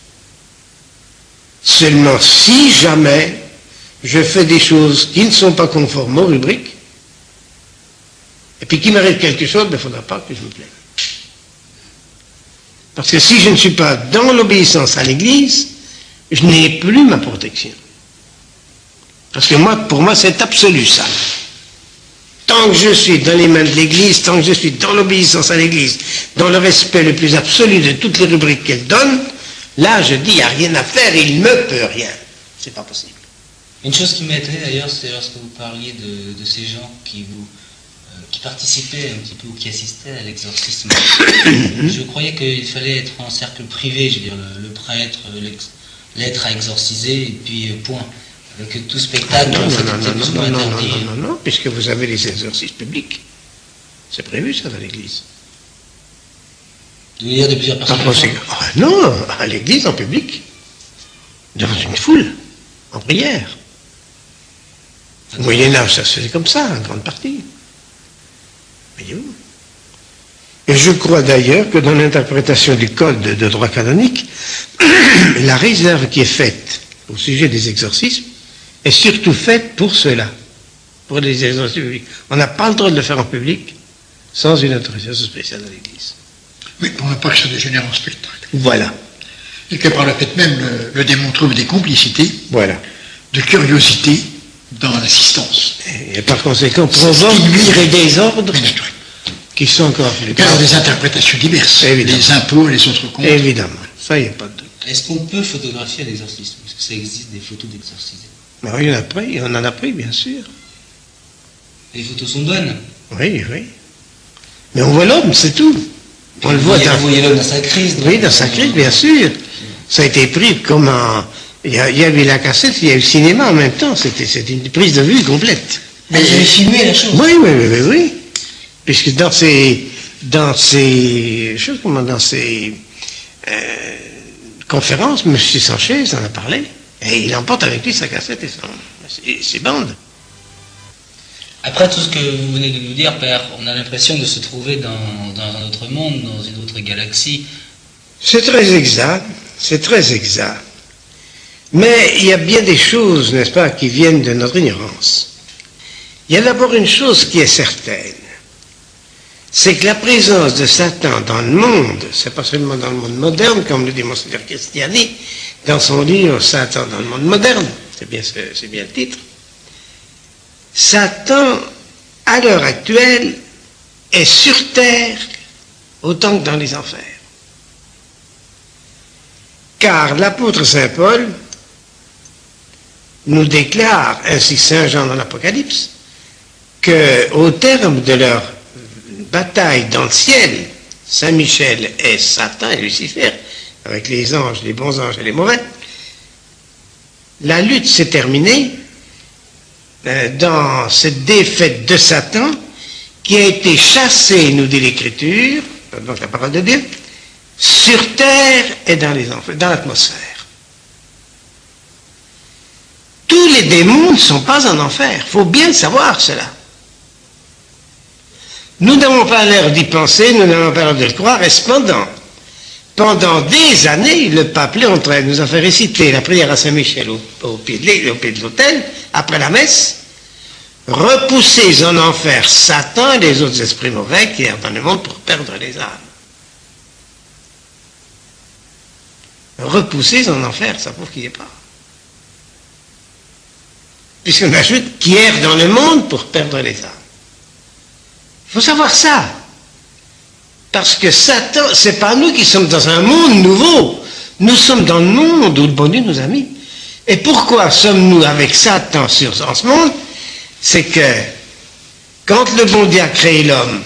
Seulement, si jamais je fais des choses qui ne sont pas conformes aux rubriques, et puis qu'il m'arrive quelque chose, il ne faudra pas que je me plaigne. Parce que si je ne suis pas dans l'obéissance à l'Église, je n'ai plus ma protection. Parce que pour moi, c'est absolu ça. Tant que je suis dans les mains de l'Église, tant que je suis dans l'obéissance à l'Église, dans le respect le plus absolu de toutes les rubriques qu'elle donne, là, je dis, il n'y a rien à faire, il ne me peut rien. C'est pas possible. Une chose qui m'a étonné d'ailleurs, c'est lorsque vous parliez de ces gens qui participaient un petit peu ou qui assistaient à l'exorcisme. Je croyais qu'il fallait être en cercle privé, je veux dire, le prêtre, l'être à exorciser, et puis point. Avec tout spectacle, non, puisque vous avez les exercices publics. C'est prévu ça dans l'Église. Vous voulez dire de plusieurs personnes? Non, à l'Église en public, devant une foule, en prière. Au Moyen-Âge, ça se faisait comme ça, en grande partie. Voyez-vous. Et je crois d'ailleurs que dans l'interprétation du code de droit canonique, la réserve qui est faite au sujet des exorcismes est surtout faite pour cela, pour les exorcismes publics. On n'a pas le droit de le faire en public sans une autorisation spéciale de l'Église. Oui, pour ne pas que ça dégénère en spectacle. Voilà. Et que par le fait même, le démon trouve des complicités, voilà, de curiosité dans l'assistance. Et par conséquent, provoque des désordres qui sont encore plus graves. Des interprétations diverses, évidemment. Les impôts, les autres comptes. Évidemment, ça, il n'y a pas de doute. Est-ce qu'on peut photographier à l'exorcisme? Est-ce que ça existe des photos d'exorcisés? Oui, on en a pris, bien sûr. Les photos sont bonnes? Oui. Mais on voit l'homme, c'est tout. On le voit. Vous voyez l'homme dans sa crise? Oui, dans sa crise, bien sûr. Ça a été pris comme il y avait la cassette, il y a eu le cinéma en même temps. C'était une prise de vue complète. Mais vous avez filmé la chose? Oui. Puisque dans ces conférences, M. Sanchez en a parlé. Et il emporte avec lui sa cassette et ses bandes. Après tout ce que vous venez de nous dire, Père, on a l'impression de se trouver dans un autre monde, dans une autre galaxie, C'est très exact, c'est très exact. Mais il y a bien des choses, n'est-ce pas, qui viennent de notre ignorance. Il y a d'abord une chose qui est certaine, c'est que la présence de Satan dans le monde, c'est pas seulement dans le monde moderne, comme le dit Monseigneur Cristiani, dans son livre Satan dans le monde moderne, c'est bien le titre. Satan, à l'heure actuelle, est sur terre autant que dans les enfers. Car l'apôtre Saint Paul nous déclare, ainsi Saint Jean dans l'Apocalypse, qu'au terme de leur bataille dans le ciel, Saint Michel et Satan et Lucifer, avec les anges, les bons anges et les mauvais, la lutte s'est terminée dans cette défaite de Satan qui a été chassé, nous dit l'Écriture, donc la parole de Dieu, sur terre et dans les enfers, dans l'atmosphère. Tous les démons ne sont pas en enfer, il faut bien savoir cela. Nous n'avons pas l'air d'y penser, nous n'avons pas l'air de le croire, et cependant, pendant des années, le pape Léon XIII nous a fait réciter la prière à Saint-Michel au pied de l'autel, après la messe, repoussez en enfer Satan et les autres esprits mauvais qui errent dans le monde pour perdre les âmes. Repoussez en enfer, ça prouve qu'il n'y est pas. Puisqu'on ajoute qui errent dans le monde pour perdre les âmes. Il faut savoir ça. Parce que Satan, c'est pas nous qui sommes dans un monde nouveau. Nous sommes dans le monde où le bon Dieu nous a mis. Et pourquoi sommes-nous avec Satan en ce monde? C'est que quand le bon Dieu a créé l'homme,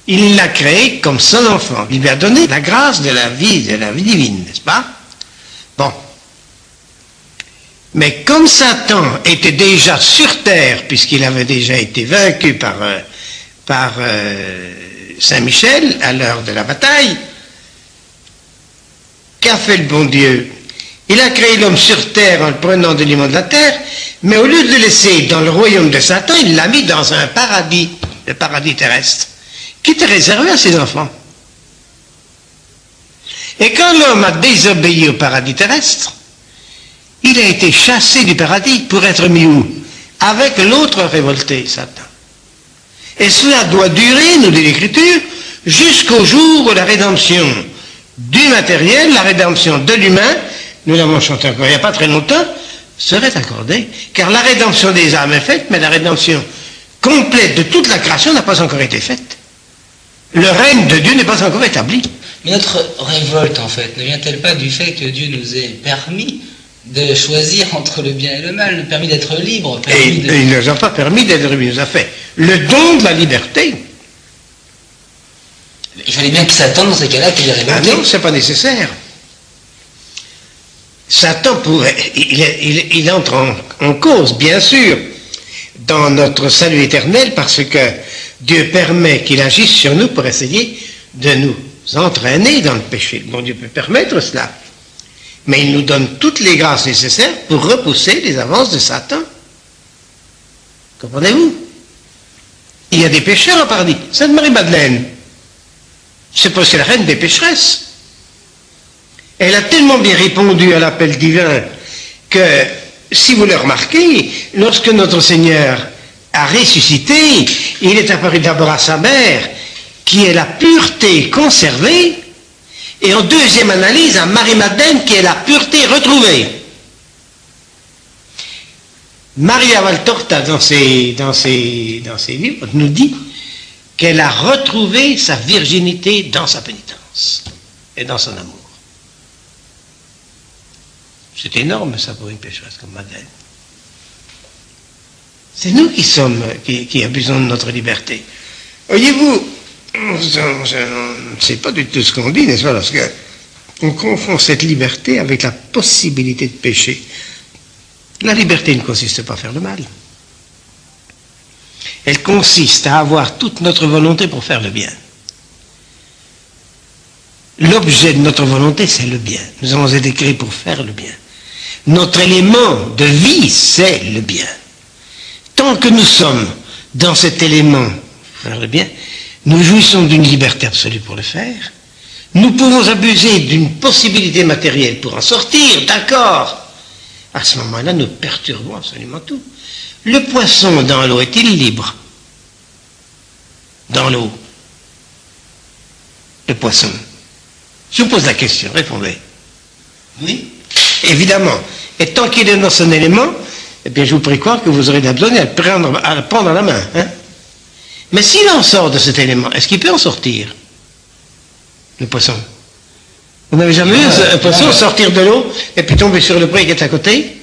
il l'a créé comme son enfant. Il lui a donné la grâce de la vie divine, n'est-ce pas? Bon. Mais comme Satan était déjà sur terre, puisqu'il avait déjà été vaincu par Saint Michel à l'heure de la bataille, qu'a fait le bon Dieu? Il a créé l'homme sur terre en le prenant de l'immonde de la terre, mais au lieu de le laisser dans le royaume de Satan, il l'a mis dans un paradis, le paradis terrestre, qui était réservé à ses enfants. Et quand l'homme a désobéi au paradis terrestre, il a été chassé du paradis pour être mis où? Avec l'autre révolté, Satan. Et cela doit durer, nous dit l'Écriture, jusqu'au jour où la rédemption du matériel, la rédemption de l'humain, nous l'avons chanté encore il n'y a pas très longtemps, serait accordée. Car la rédemption des âmes est faite, mais la rédemption complète de toute la création n'a pas encore été faite. Le règne de Dieu n'est pas encore établi. Mais notre révolte, en fait, ne vient-elle pas du fait que Dieu nous ait permis de choisir entre le bien et le mal, permis d'être libre, il ne nous a pas permis d'être libre, il nous a fait le don de la liberté. Il fallait bien que Satan, dans ces cas-là, qu'il ait révolté. Ah non, c'est pas nécessaire. Satan pourrait, il entre en cause, bien sûr, dans notre salut éternel, parce que Dieu permet qu'il agisse sur nous pour essayer de nous entraîner dans le péché. Bon, Dieu peut permettre cela. Mais il nous donne toutes les grâces nécessaires pour repousser les avances de Satan. Comprenez-vous? Il y a des pécheurs au paradis. Sainte Marie-Madeleine, c'est parce que la reine des pécheresses. Elle a tellement bien répondu à l'appel divin que, si vous le remarquez, lorsque notre Seigneur a ressuscité, il est apparu d'abord à sa mère, qui est la pureté conservée, et en deuxième analyse à Marie-Madeleine, qui est la pureté retrouvée. Maria Valtorta, dans ses livres, nous dit qu'elle a retrouvé sa virginité dans sa pénitence et dans son amour. C'est énorme, ça, pour une pécheresse comme Madeleine. C'est nous qui abusons de notre liberté. Voyez-vous, on ne sait pas du tout ce qu'on dit, n'est-ce pas, parce qu'on confond cette liberté avec la possibilité de pécher. La liberté ne consiste pas à faire le mal. Elle consiste à avoir toute notre volonté pour faire le bien. L'objet de notre volonté, c'est le bien. Nous avons été créés pour faire le bien. Notre élément de vie, c'est le bien. Tant que nous sommes dans cet élément, faire le bien, nous jouissons d'une liberté absolue pour le faire. Nous pouvons abuser d'une possibilité matérielle pour en sortir, d'accord. À ce moment-là, nous perturbons absolument tout. Le poisson dans l'eau est-il libre? Dans l'eau. Le poisson. Je vous pose la question, répondez. Oui. Évidemment. Et tant qu'il est dans son élément, eh bien, je vous prie croire que vous aurez besoin de le prendre à la main. Hein? Mais s'il en sort de cet élément, est-ce qu'il peut en sortir? Le poisson. Vous n'avez jamais vu un poisson sortir de l'eau et puis tomber sur le pré qui est à côté?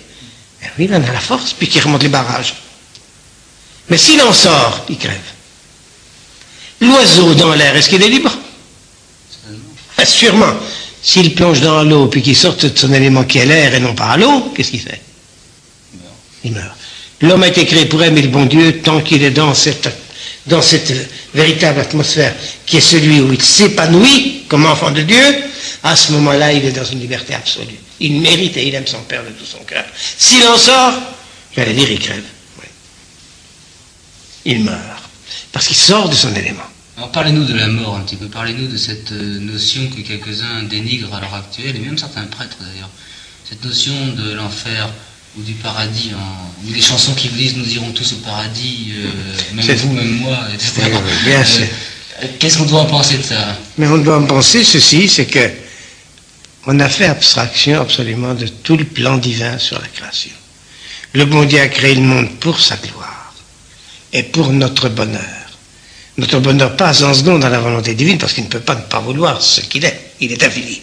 Eh oui, il en a la force, puis qu'il remonte les barrages. Mais s'il en sort, il crève. L'oiseau dans l'air, est-ce qu'il est libre? Sûrement. S'il plonge dans l'eau puis qu'il sorte de son élément qui est l'air et non pas à l'eau, qu'est-ce qu'il fait? Il meurt. L'homme a été créé pour aimer le bon Dieu tant qu'il est dans cette véritable atmosphère qui est celui où il s'épanouit comme enfant de Dieu. À ce moment-là, il est dans une liberté absolue. Il mérite et il aime son Père de tout son cœur. S'il en sort, j'allais dire, il crève. Oui. Il meurt. Parce qu'il sort de son élément. Alors parlez-nous de la mort un petit peu, parlez-nous de cette notion que quelques-uns dénigrent à l'heure actuelle, et même certains prêtres d'ailleurs, cette notion de l'enfer ou du paradis, ou des chansons qui vous disent nous irons tous au paradis, même vous, même moi, etc. Bien sûr. Qu'est-ce qu'on doit en penser de ça? Mais on doit en penser ceci, c'est que on a fait abstraction absolument de tout le plan divin sur la création. Le bon Dieu a créé le monde pour sa gloire et pour notre bonheur. Notre bonheur passe en second dans la volonté divine parce qu'il ne peut pas ne pas vouloir ce qu'il est. Il est infini.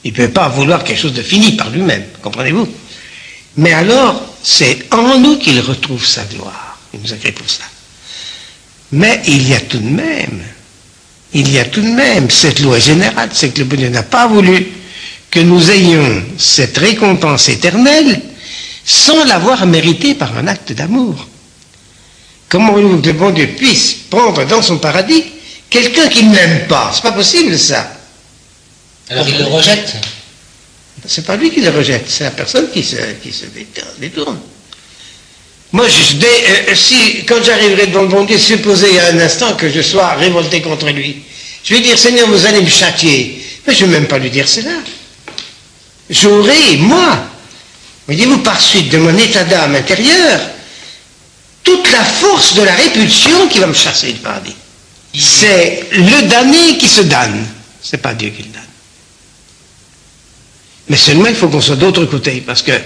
Il ne peut pas vouloir quelque chose de fini par lui-même. Comprenez-vous? Mais alors, c'est en nous qu'il retrouve sa gloire. Il nous a créé pour ça. Mais il y a tout de même cette loi générale, c'est que le bon Dieu n'a pas voulu que nous ayons cette récompense éternelle sans l'avoir méritée par un acte d'amour. Comment voulez-vous que le bon Dieu puisse prendre dans son paradis quelqu'un qu'il n'aime pas? C'est pas possible, ça. Alors il le rejette? C'est pas lui qui le rejette, c'est la personne qui se détourne. Moi, quand j'arriverai devant le bon Dieu, supposez un instant que je sois révolté contre lui. Je vais dire, Seigneur, vous allez me châtier. Mais je ne vais même pas lui dire cela. J'aurai, moi, voyez-vous, par suite de mon état d'âme intérieur, toute la force de la répulsion qui va me chasser du paradis. C'est le damné qui se damne. C'est pas Dieu qui le damne. Mais seulement, il faut qu'on soit d'autre côté, parce que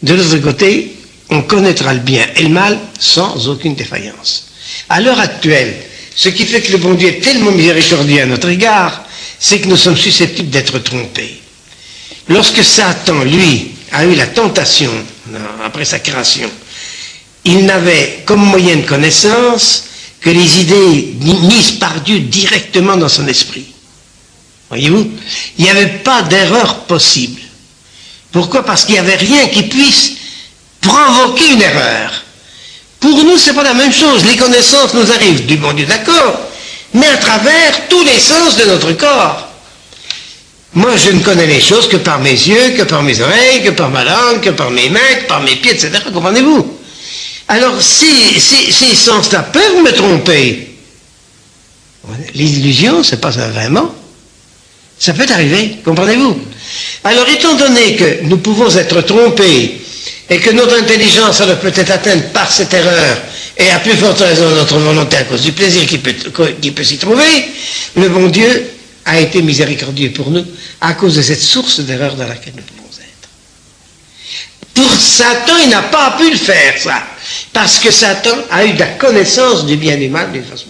de l'autre côté, on connaîtra le bien et le mal sans aucune défaillance. À l'heure actuelle, ce qui fait que le bon Dieu est tellement miséricordieux à notre égard, c'est que nous sommes susceptibles d'être trompés. Lorsque Satan, lui, a eu la tentation, après sa création, il n'avait comme moyen de connaissance que les idées mises par Dieu directement dans son esprit. Voyez-vous? Il n'y avait pas d'erreur possible. Pourquoi? Parce qu'il n'y avait rien qui puisse provoquer une erreur. Pour nous, c'est pas la même chose. Les connaissances nous arrivent du bon Dieu, d'accord, mais à travers tous les sens de notre corps. Moi, je ne connais les choses que par mes yeux, que par mes oreilles, que par ma langue, que par mes mains, que par mes pieds, etc. Comprenez-vous? Alors, ces sens-là peuvent me tromper. L'illusion, c'est pas un vraiment. Ça peut arriver, comprenez-vous? Alors, étant donné que nous pouvons être trompés et que notre intelligence alors peut être atteinte par cette erreur et à plus forte raison notre volonté à cause du plaisir qui peut s'y trouver, le bon Dieu a été miséricordieux pour nous à cause de cette source d'erreur dans laquelle nous pouvons être. Pour Satan, il n'a pas pu le faire, ça, parce que Satan a eu de la connaissance du bien et du mal d'une façon.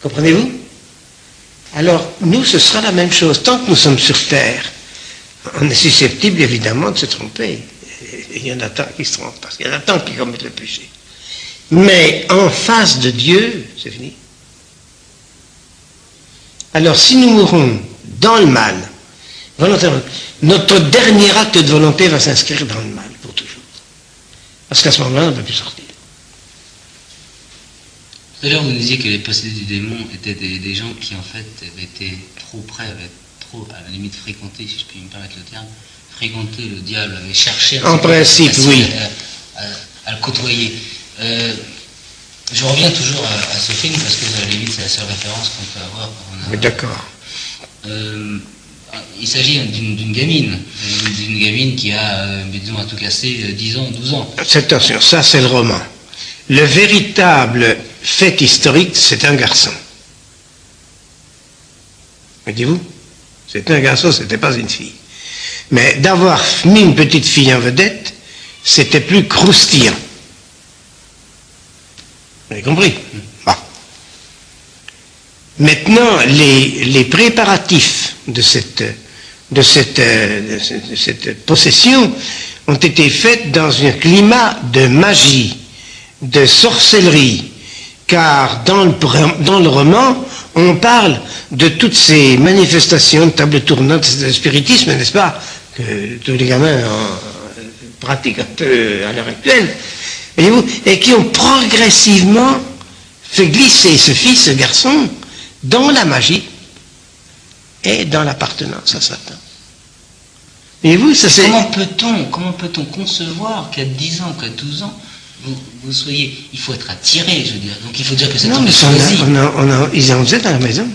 Comprenez-vous? Alors, nous, ce sera la même chose. Tant que nous sommes sur terre, on est susceptible, évidemment, de se tromper. Et il y en a tant qui se trompent, parce qu'il y en a tant qui commettent le péché. Mais en face de Dieu, c'est fini. Alors, si nous mourons dans le mal, volontairement, notre dernier acte de volonté va s'inscrire dans le mal, pour toujours. Parce qu'à ce moment-là, on ne peut plus sortir. Tout à l'heure, vous nous disiez que les possédés du démon étaient des gens qui, en fait, avaient été trop près, avaient trop, à la limite, fréquenté, si je puis me permettre le terme, fréquenté le diable, avait cherché en principe, oui, à le côtoyer. Je reviens toujours à ce film parce que à la limite c'est la seule référence qu'on peut avoir. Oui, d'accord. Il s'agit d'une gamine qui a, disons, à tout casser, 10 ans, 12 ans. Attention, ça c'est le roman. Le véritable fait historique, c'est un garçon. Voyez-vous? C'est un garçon, c'était pas une fille. Mais d'avoir mis une petite fille en vedette, c'était plus croustillant. Vous avez compris? Bon. Maintenant, les préparatifs de cette possession ont été faits dans un climat de magie, de sorcellerie, car dans le roman, on parle de toutes ces manifestations de table tournante, de spiritisme, n'est-ce pas, que tous les gamins pratiquent un peu à l'heure actuelle, voyez-vous, et qui ont progressivement fait glisser ce garçon, dans la magie et dans l'appartenance à Satan. Voyez-vous, ça c'est... Comment peut-on concevoir qu'à 10 ans, qu'à 12 ans, vous soyez... Il faut être attiré, je veux dire. Donc il faut dire que Satan est choisi. Ils en faisaient dans la maison.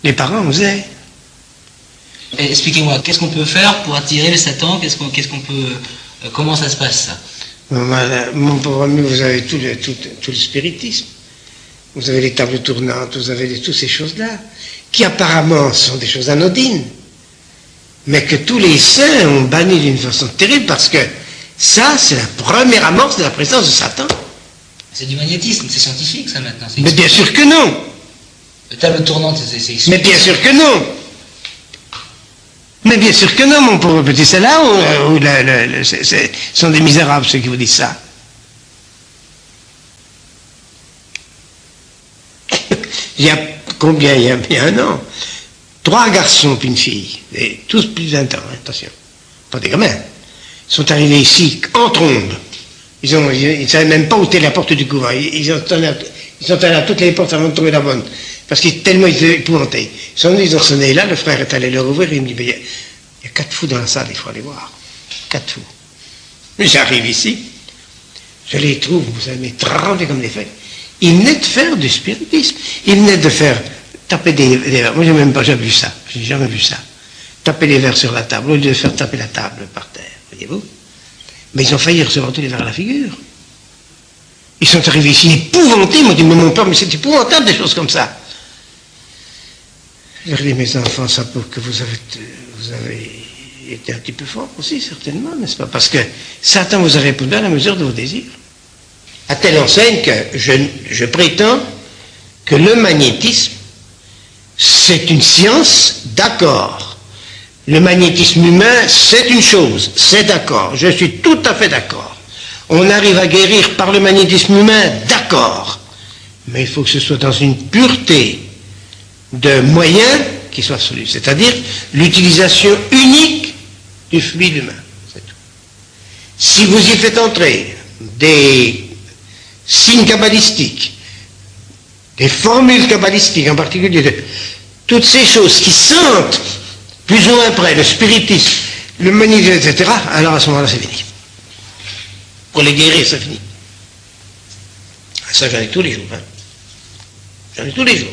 Les parents en faisaient. Expliquez-moi, qu'est-ce qu'on peut faire pour attirer le Satan? Comment ça se passe, ça? Mon pauvre ami, vous avez tout le spiritisme. Vous avez les tables tournantes, vous avez toutes ces choses-là, qui apparemment sont des choses anodines, mais que tous les saints ont banni d'une façon terrible, parce que ça, c'est la première amorce de la présence de Satan. C'est du magnétisme, c'est scientifique, ça, maintenant. Mais bien sûr que non. Les tables tournantes, c'est... Mais bien sûr que non. Mais bien sûr que non, mon pauvre petit, c'est là où ce sont des misérables, ceux qui vous disent ça. Il y a combien? Il y a bien un an. 3 garçons puis une fille, et tous plus de 20 ans, attention. Pas des gamins. Ils sont arrivés ici en trombe. Ils ne savaient même pas où était la porte du couvent. Ils sont allés à toutes les portes avant de trouver la bonne. Parce qu'ils tellement ils étaient épouvantés. Ils ont sonné là, le frère est allé leur ouvrir, et il me dit, il y a 4 fous dans la salle, il faut aller voir. 4 fous. J'arrive ici, je les trouve, vous savez, tremblés comme des feuilles. Ils venaient de faire du spiritisme. Ils venaient de faire taper des verres. Moi, j'ai même pas jamais vu ça. J'ai jamais vu ça. Taper les verres sur la table, au lieu de faire taper la table par terre, voyez-vous. Mais ils ont failli recevoir tous les verres à la figure. Ils sont arrivés ici épouvantés. Ils m'ont dit, mais mon père, mais c'est épouvantable des choses comme ça. J'ai dit, mes enfants, ça prouve que vous avez été un petit peu fort aussi, certainement, n'est-ce pas? Parce que Satan vous a répondu à la mesure de vos désirs. À telle enseigne que je prétends que le magnétisme, c'est une science, d'accord. Le magnétisme humain, c'est une chose, c'est d'accord. Je suis tout à fait d'accord. On arrive à guérir par le magnétisme humain, d'accord. Mais il faut que ce soit dans une pureté de moyens qui soit absolue, c'est-à-dire l'utilisation unique du fluide humain. C'est tout. Si vous y faites entrer des signes kabbalistiques, des formules kabbalistiques, en particulier toutes ces choses qui sentent plus ou moins près le spiritisme, le magnétisme, etc., alors à ce moment-là, c'est fini. Pour les guérir, c'est fini. Ça, j'en ai tous les jours. Hein. J'en ai tous les jours.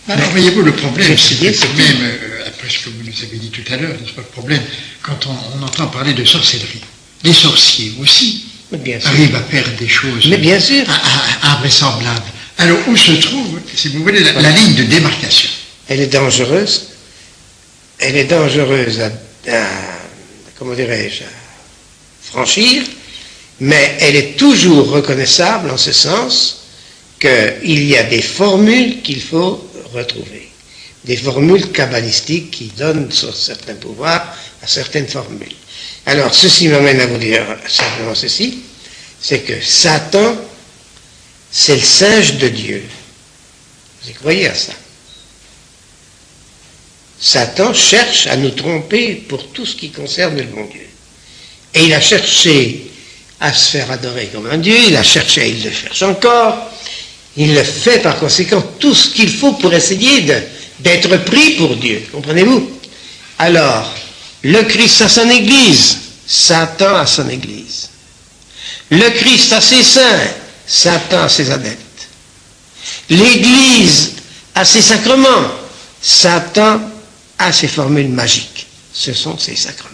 Alors, voyez-vous, le problème, c'est que même, après ce que vous nous avez dit tout à l'heure, n'est-ce pas, le problème, quand on entend parler de sorcellerie, les sorciers aussi arrivent à faire des choses invraisemblables. Alors, où se trouve, si vous voulez, la ligne de démarcation? Elle est dangereuse. Elle est dangereuse comment dirais-je, à franchir, mais elle est toujours reconnaissable en ce sens qu'il y a des formules qu'il faut retrouver. Des formules kabbalistiques qui donnent certains pouvoirs à certaines formules. Alors, ceci m'amène à vous dire simplement ceci, c'est que Satan, c'est le singe de Dieu. Vous y croyez à ça? Satan cherche à nous tromper pour tout ce qui concerne le bon Dieu. Et il a cherché à se faire adorer comme un Dieu, il le cherche encore, il le fait par conséquent tout ce qu'il faut pour essayer d'être pris pour Dieu, comprenez-vous? Alors, le Christ à son Église, Satan a son Église. Le Christ a ses saints, Satan a ses adeptes. L'Église a ses sacrements, Satan a ses formules magiques. Ce sont ses sacrements.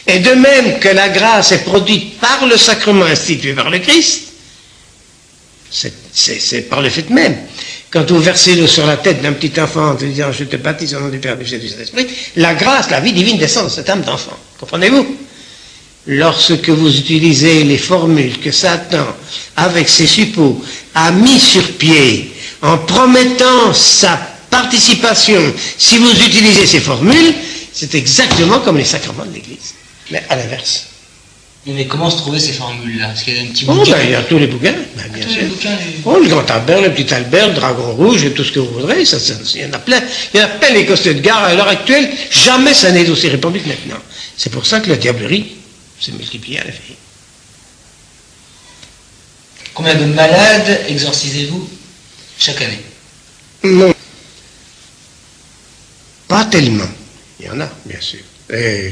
Et de même que la grâce est produite par le sacrement institué par le Christ, c'est par le fait même. Quand vous versez l'eau sur la tête d'un petit enfant en disant « Je te baptise au nom du Père, du Fils et du Saint-Esprit », la grâce, la vie divine descend dans cette âme d'enfant. Comprenez-vous? Lorsque vous utilisez les formules que Satan, avec ses suppôts, a mis sur pied, en promettant sa participation, si vous utilisez ces formules, c'est exactement comme les sacrements de l'Église. Mais à l'inverse. Mais comment se trouver ces formules-là? Parce qu'il y a un petit Oh, bouquin. ben, il y a tous les bouquins, ben, bien sûr. Oh, le grand Albert, le petit Albert, le dragon rouge, et tout ce que vous voudrez, il y en a plein. Il y en a plein les costumes de gare à l'heure actuelle. Jamais ça n'est aussi répandu que maintenant. C'est pour ça que la diablerie s'est multipliée à l'infini. Combien de malades exorcisez-vous chaque année? Non. Pas tellement. Il y en a, bien sûr. Et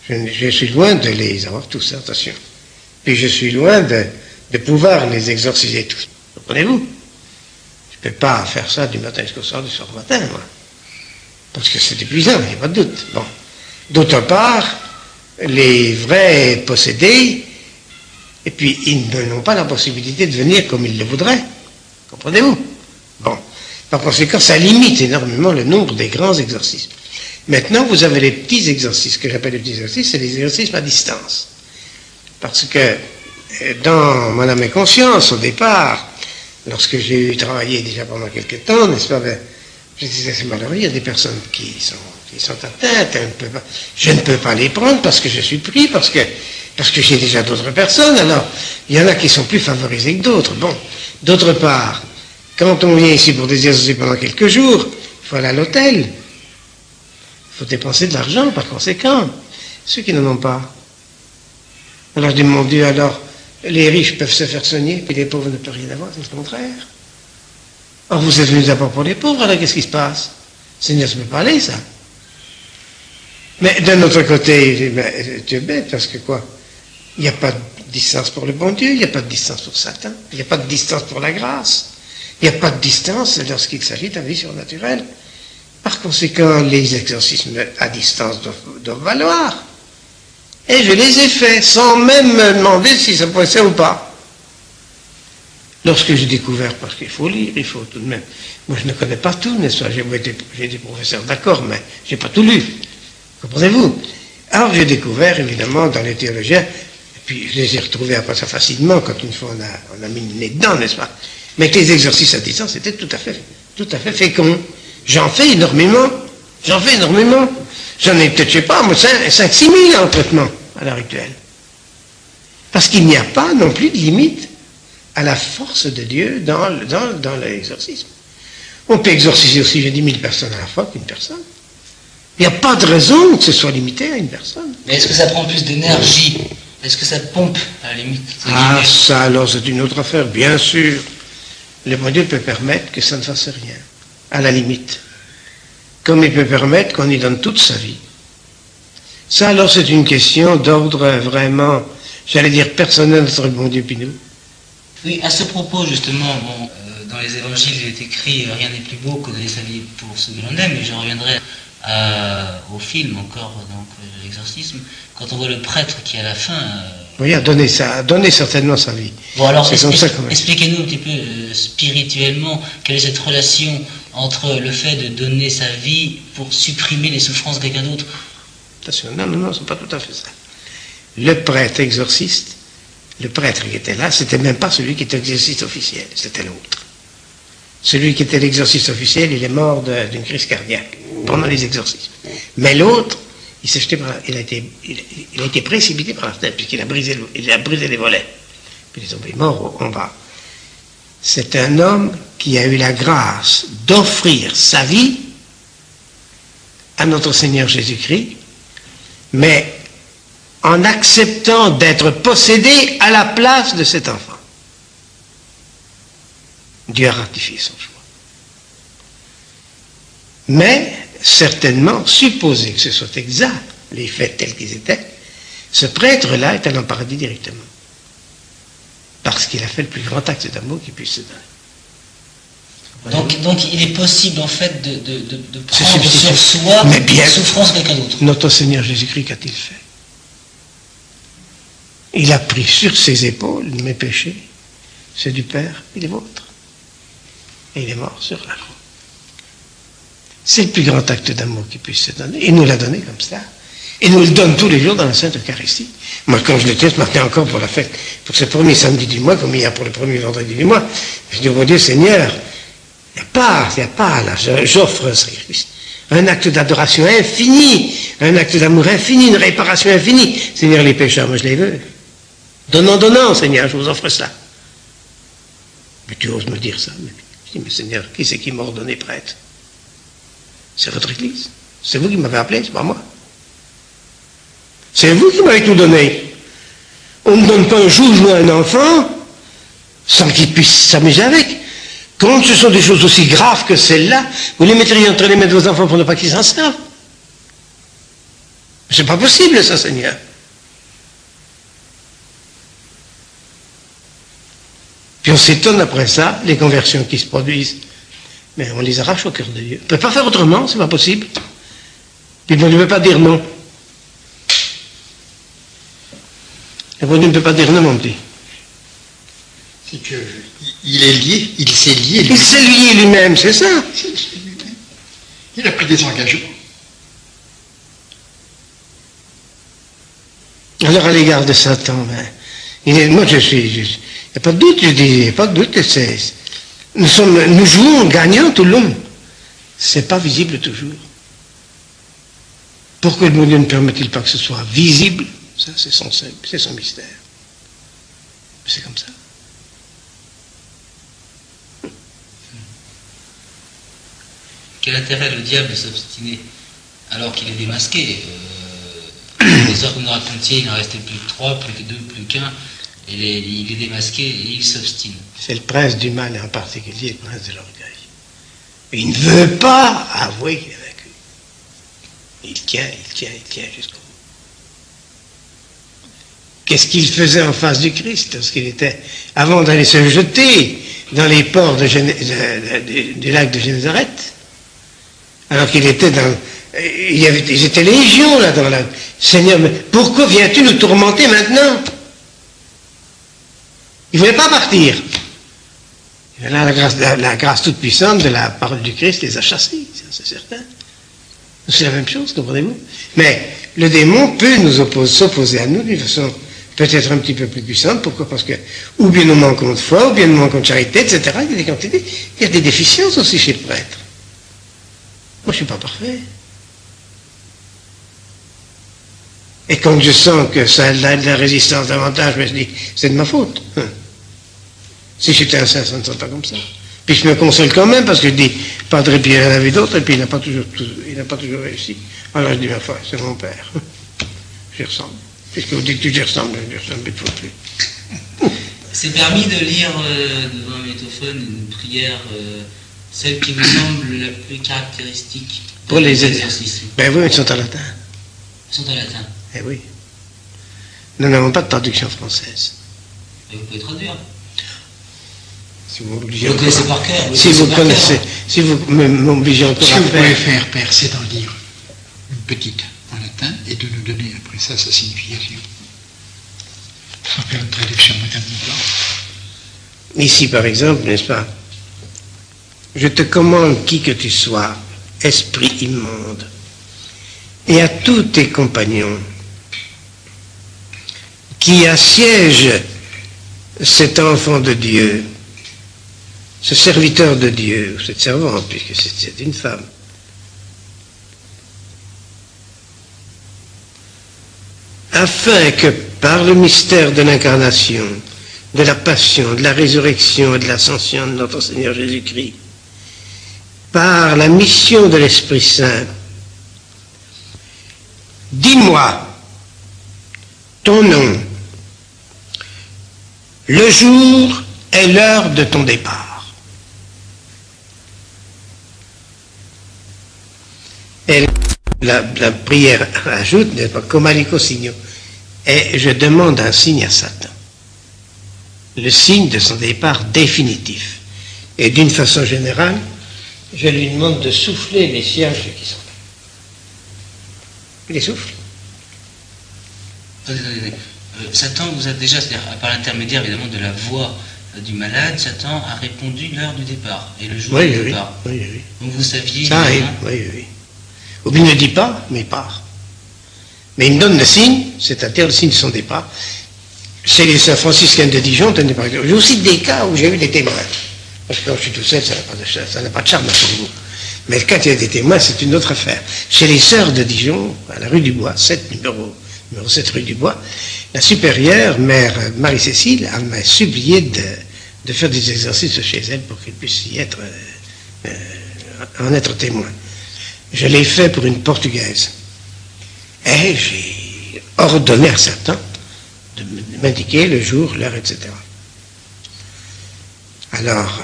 je suis loin de les avoir tous, attention. Puis je suis loin de pouvoir les exorciser tous. Comprenez-vous? Je ne peux pas faire ça du matin jusqu'au soir, du soir au matin, moi. Parce que c'est épuisant, il n'y a pas de doute. Bon. D'autre part, les vrais possédés, et puis ils n'ont pas la possibilité de venir comme ils le voudraient. Comprenez-vous? Bon. Par conséquent, ça limite énormément le nombre des grands exorcismes. Maintenant, vous avez les petits exorcismes. Ce que j'appelle les petits exorcismes, c'est les exorcismes à distance. Parce que dans mon âme et conscience, au départ, lorsque j'ai travaillé déjà pendant quelques temps, n'est-ce pas, ben, je disais, c'est malheureux, il y a des personnes qui sont atteintes, je ne peux pas les prendre parce que je suis pris, parce que j'ai déjà d'autres personnes, alors il y en a qui sont plus favorisés que d'autres. Bon, d'autre part, quand on vient ici pour des exorcismes pendant quelques jours, il faut aller à l'hôtel. Il faut dépenser de l'argent, par conséquent. Ceux qui n'en ont pas. Alors je dis, mon Dieu, alors, les riches peuvent se faire soigner, puis les pauvres ne peuvent rien avoir, c'est le contraire. Or, vous êtes venus d'abord pour les pauvres, alors qu'est-ce qui se passe? Seigneur, ça ne peut pas aller, ça. Mais d'un autre côté, ben, tu es bête, parce que quoi? Il n'y a pas de distance pour le bon Dieu, il n'y a pas de distance pour Satan, il n'y a pas de distance pour la grâce, il n'y a pas de distance lorsqu'il s'agit d'un vie surnaturelle. Par conséquent, les exorcismes à distance doivent valoir. Et je les ai faits, sans même me demander si ça passait ou pas. Lorsque j'ai découvert, parce qu'il faut lire, il faut tout de même. Moi, je ne connais pas tout, n'est-ce pas? J'ai été professeur, d'accord, mais je n'ai pas tout lu. Comprenez-vous? Alors, j'ai découvert, évidemment, dans les théologiens, et puis je les ai retrouvés après ça facilement, quand une fois on a mis le nez dedans, n'est-ce pas? Mais que les exorcismes à distance, c'était tout à fait fécond. J'en fais énormément. J'en ai peut-être, je sais pas, 5-6 000 en traitement à l'heure actuelle. Parce qu'il n'y a pas non plus de limite à la force de Dieu dans l'exorcisme. On peut exorciser aussi, j'ai dit, 1000 personnes à la fois qu'une personne. Il n'y a pas de raison que ce soit limité à une personne. Mais est-ce que ça prend plus d'énergie? Est-ce que ça pompe, à la limite? Ah, ça, alors, c'est une autre affaire, bien sûr. Le bon Dieu peut permettre que ça ne fasse rien. À la limite. Comme il peut permettre qu'on y donne toute sa vie. Ça, alors, c'est une question d'ordre vraiment, j'allais dire, personnel entre le bon Dieu et nous. Oui, à ce propos, justement, bon, dans les évangiles, il est écrit « Rien n'est plus beau que donner sa vie pour ceux que l'on aime », et je reviendrai au film encore, donc l'exorcisme, quand on voit le prêtre qui, à la fin... Oui, a donné certainement sa vie. Bon, alors, expliquez-nous un petit peu spirituellement, quelle est cette relation entre le fait de donner sa vie pour supprimer les souffrances de quelqu'un d'autre? Attention, non, c'est pas tout à fait ça. Le prêtre exorciste, le prêtre qui était là, c'était même pas celui qui était l'exorciste officiel, c'était l'autre. Celui qui était l'exorciste officiel, il est mort d'une crise cardiaque pendant les exorcismes. Mais l'autre, il a été précipité par la fenêtre, puisqu'il a brisé les volets. Puis il est tombé mort en bas. C'est un homme qui a eu la grâce d'offrir sa vie à notre Seigneur Jésus-Christ, mais en acceptant d'être possédé à la place de cet enfant. Dieu a ratifié son choix. Mais, certainement, supposer que ce soit exact, les faits tels qu'ils étaient, Ce prêtre-là est allé en paradis directement. Parce qu'il a fait le plus grand acte d'amour qu'il puisse se donner. Donc il est possible en fait de prendre sur soi la souffrance de quelqu'un d'autre. Notre Seigneur Jésus-Christ, qu'a-t-il fait? Il a pris sur ses épaules mes péchés, ceux du Père et les vôtres. Et il est mort sur la croix. C'est le plus grand acte d'amour qu'il puisse se donner. Il nous l'a donné comme ça. Il nous le donne tous les jours dans la Sainte Eucharistie. Moi, quand je l'étais ce matin encore pour la fête, pour ce premier samedi du mois, comme il y a pour le premier vendredi du mois, je dis, oh mon Dieu, Seigneur, il n'y a pas, là, j'offre un acte d'adoration infini, un acte d'amour infini, une réparation infinie. Seigneur, les pécheurs, moi je les veux. Donnant, Seigneur, je vous offre ça. Mais tu oses me dire ça. Je dis, mais Seigneur, qui c'est qui m'a ordonné prêtre? C'est votre Église. C'est vous qui m'avez appelé, c'est pas moi. C'est vous qui m'avez tout donné. On ne donne pas un joujou à un enfant sans qu'il puisse s'amuser avec. Quand ce sont des choses aussi graves que celles-là, vous les mettriez entre les mains de vos enfants pour ne pas qu'ils s'en servent. C'est pas possible, ça, Seigneur. Puis on s'étonne après ça, les conversions qui se produisent. Mais on les arrache au cœur de Dieu. On ne peut pas faire autrement, c'est pas possible. Puis on ne peut pas dire non. Le bon Dieu ne peut pas dire non, mon petit. C'est qu'il est lié, il s'est lié. Il s'est lié lui-même, c'est ça. Il a pris des engagements. Alors à l'égard de Satan, moi je suis, il n'y a pas de doute, je dis, il n'y a pas de doute, nous jouons gagnant tout le long. C'est pas visible toujours. Pourquoi le bon Dieu ne permet-il pas que ce soit visible? Ça, c'est son mystère. C'est comme ça. Quel intérêt le diable de s'obstiner alors qu'il est démasqué? Les heures que nous racontiez, il n'en restait plus que 3, plus que 2, plus qu'un. Il est démasqué et il s'obstine. C'est le prince du mal, et en particulier le prince de l'orgueil. Il ne veut pas avouer qu'il est vaincu. Il tient jusqu'au bout. Qu'est-ce qu'il faisait en face du Christ lorsqu'il était, avant d'aller se jeter dans les ports du lac de Génézareth, alors qu'il était dans... Ils étaient légions là dans la... Seigneur, mais pourquoi viens-tu nous tourmenter maintenant? Il ne voulait pas partir. Et là, la grâce toute puissante de la parole du Christ les a chassés, c'est certain. C'est la même chose, comprenez-vous? Mais le démon peut nous s'opposer à nous d'une façon peut-être un petit peu plus puissante. Pourquoi? Parce que, ou bien nous manquons de foi, ou bien nous manquons de charité, etc. Il y a des quantités. Il y a des déficiences aussi chez le prêtre. Moi, je ne suis pas parfait. Et quand je sens que ça a de la résistance davantage, je me dis, c'est de ma faute. Si j'étais un saint, ça ne serait pas comme ça. Puis je me console quand même, parce que je dis, Padre Pierre en avait d'autres, et puis il n'a pas toujours réussi. Alors je dis, ma foi, c'est mon père. J'y ressemble. Puisque vous dites que j'y ressemble une fois plus. C'est permis de lire devant un métophone une prière, celle qui me semble la plus caractéristique pour les exercices. Ben oui, ils sont en latin. Ils sont en latin. Eh oui. Nous n'avons pas de traduction française. Mais vous pouvez traduire. Si vous le connaissez par cœur. Si vous connaissez, si vous m'obligez encore à faire. Si vous pouvez faire, Père, c'est d'en lire une petite en latin et de nous donner après ça sa signification. Sans faire une traduction maintenant. Ici, par exemple, n'est-ce pas? Je te commande qui que tu sois, esprit immonde, et à tous tes compagnons qui assiègent cet enfant de Dieu, ce serviteur de Dieu, ou cette servante, puisque c'est une femme, afin que par le mystère de l'incarnation, de la passion, de la résurrection et de l'ascension de notre Seigneur Jésus-Christ, par la mission de l'Esprit Saint, dis-moi ton nom, le jour et l'heure de ton départ. Et la prière ajoute, n'est-ce pas, comme alico signo, et je demande un signe à Satan. Le signe de son départ définitif. Et d'une façon générale, je lui demande de souffler les cierges qui sont là. Il les souffle. Attendez. Satan vous a déjà, c'est-à-dire par l'intermédiaire évidemment de la voix du malade, Satan a répondu l'heure du départ et le jour du départ. Oui. Donc vous saviez. Ça arrive, oui. Ou bien il ne dit pas, mais il part. Mais il me donne le signe, c'est-à-dire le signe de son départ. Chez les saints franciscains de Dijon, tenez par exemple. J'ai aussi des cas où j'ai eu des témoins. Parce que quand je suis tout seul, ça n'a pas de charme, absolument. Mais quand il y a des témoins, c'est une autre affaire. Chez les sœurs de Dijon, à la rue du Bois, numéro 7 rue du Bois, la supérieure, mère Marie-Cécile, m'a supplié de faire des exercices chez elle pour qu'elle puisse y être, en être témoin. Je l'ai fait pour une Portugaise. Et j'ai ordonné à Satan de m'indiquer le jour, l'heure, etc. Alors,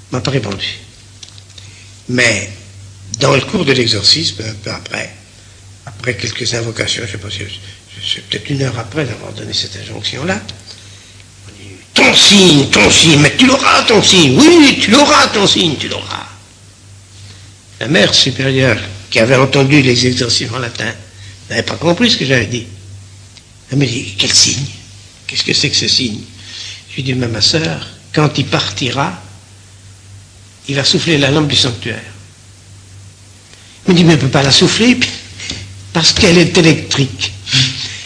il m'a pas répondu. Mais, dans le cours de l'exorcisme, un peu après quelques invocations, je ne sais pas si c'est peut-être une heure après d'avoir donné cette injonction-là, on dit, ton signe, mais tu l'auras ton signe, oui, tu l'auras ton signe, tu l'auras. La mère supérieure, qui avait entendu les exorcismes en latin, n'avait pas compris ce que j'avais dit. Elle me dit, quel signe? Qu'est-ce que c'est que ce signe? Je lui dis, mais ma sœur, quand il partira, il va souffler la lampe du sanctuaire. Il me dit, mais il ne peut pas la souffler parce qu'elle est électrique.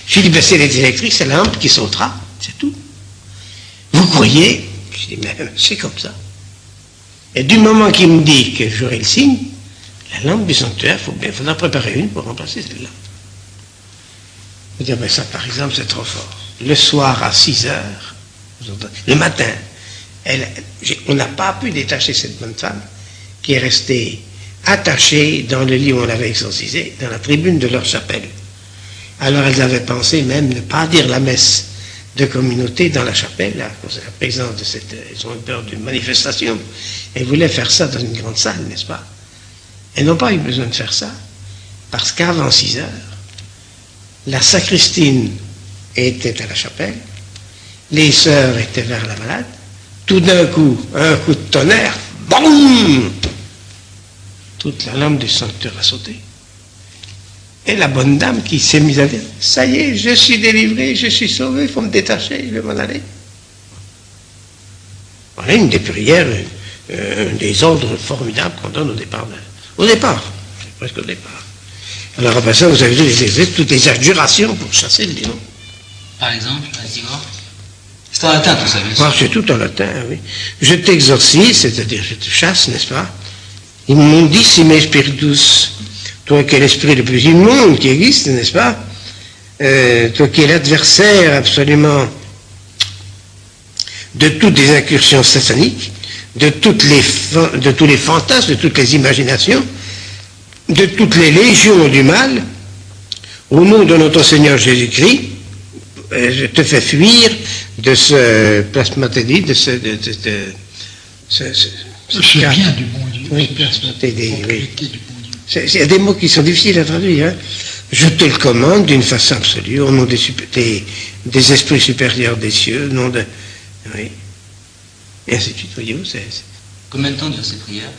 Je lui dis, ben si elle est électrique, c'est la lampe qui sautera, c'est tout. Vous croyez? Je dis, mais c'est comme ça. Et du moment qu'il me dit que j'aurai le signe, la lampe du sanctuaire, il faudra préparer une pour remplacer celle-là. Je veux dire, ben ça par exemple, c'est trop fort. Le soir à 6 heures, le matin, on n'a pas pu détacher cette bonne femme qui est restée attachée dans le lit où on l'avait exorcisée, dans la tribune de leur chapelle. Alors elles avaient pensé même ne pas dire la messe de communauté dans la chapelle, à cause de la présence de cette... Ils ont eu peur d'une manifestation. Elles voulaient faire ça dans une grande salle, n'est-ce pas? Elles n'ont pas eu besoin de faire ça, parce qu'avant 6 heures, la sacristine était à la chapelle, les sœurs étaient vers la malade, tout d'un coup, un coup de tonnerre, boum! Toute la lampe du sanctuaire a sauté. Et la bonne dame qui s'est mise à dire, ça y est, je suis délivré, je suis sauvé, il faut me détacher, je vais m'en aller. Voilà une des prières, des ordres formidables qu'on donne au départ. C'est presque au départ. Alors après ça, vous avez vu toutes les adjurations pour chasser le démon. Par exemple, c'est en latin tout ça, bien sûr. C'est tout en latin, oui. Je t'exorcise, c'est-à-dire je te chasse, n'est-ce pas? Immundissime spiritus, toi qui es l'esprit le plus immonde qui existe, n'est-ce pas? Toi qui es l'adversaire absolument de toutes les incursions sataniques, de tous les fantasmes, de toutes les imaginations, de toutes les légions du mal, au nom de notre Seigneur Jésus-Christ, je te fais fuir de ce plasmatédie, de ce bien du bon Dieu. Oui, plasmatédie, oui. Il y a des mots qui sont difficiles à traduire. Hein. Je te le commande d'une façon absolue, au nom des esprits supérieurs des cieux, au nom de... Oui. Et ainsi de suite, voyez-vous. Combien de temps durent ces prières?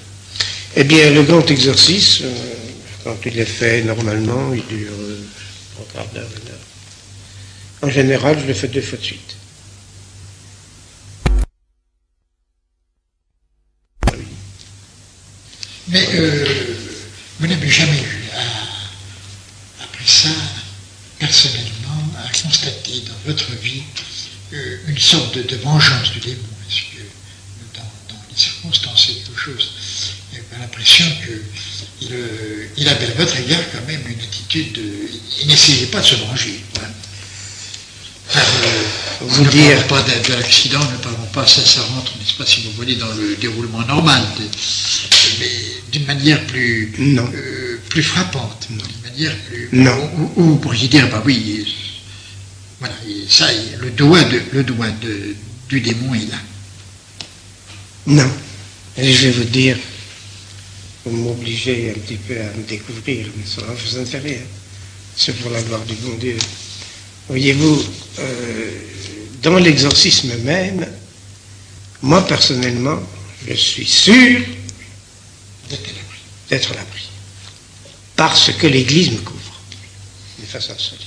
Eh bien, le grand exorcisme, quand il est fait normalement, il dure 3 quarts d'heure, 1 heure. En général, je le fais 2 fois de suite. Oui. Mais vous n'avez jamais eu, après ça, personnellement, à constater dans votre vie une sorte de vengeance du démon? Est-ce que dans les circonstances, c'est quelque chose? Il y a l'impression qu'il avait à votre égard quand même une attitude il n'essayait pas de se venger. Voilà. Vous ne dire... parlons pas de l'accident, ne parlons pas, ça rentre, n'est-ce pas, si vous voulez, dans le déroulement normal, mais d'une manière plus frappante, d'une manière plus... Non. Où vous pourriez dire, bah oui, voilà, et ça, le doigt du démon est là. Non. Et je vais vous dire, vous m'obligez un petit peu à me découvrir, mais ça ne fait rien. C'est pour la gloire du bon Dieu. Voyez-vous, dans l'exorcisme même, moi personnellement, je suis sûr d'être à l'abri. Parce que l'Église me couvre, de façon absolue.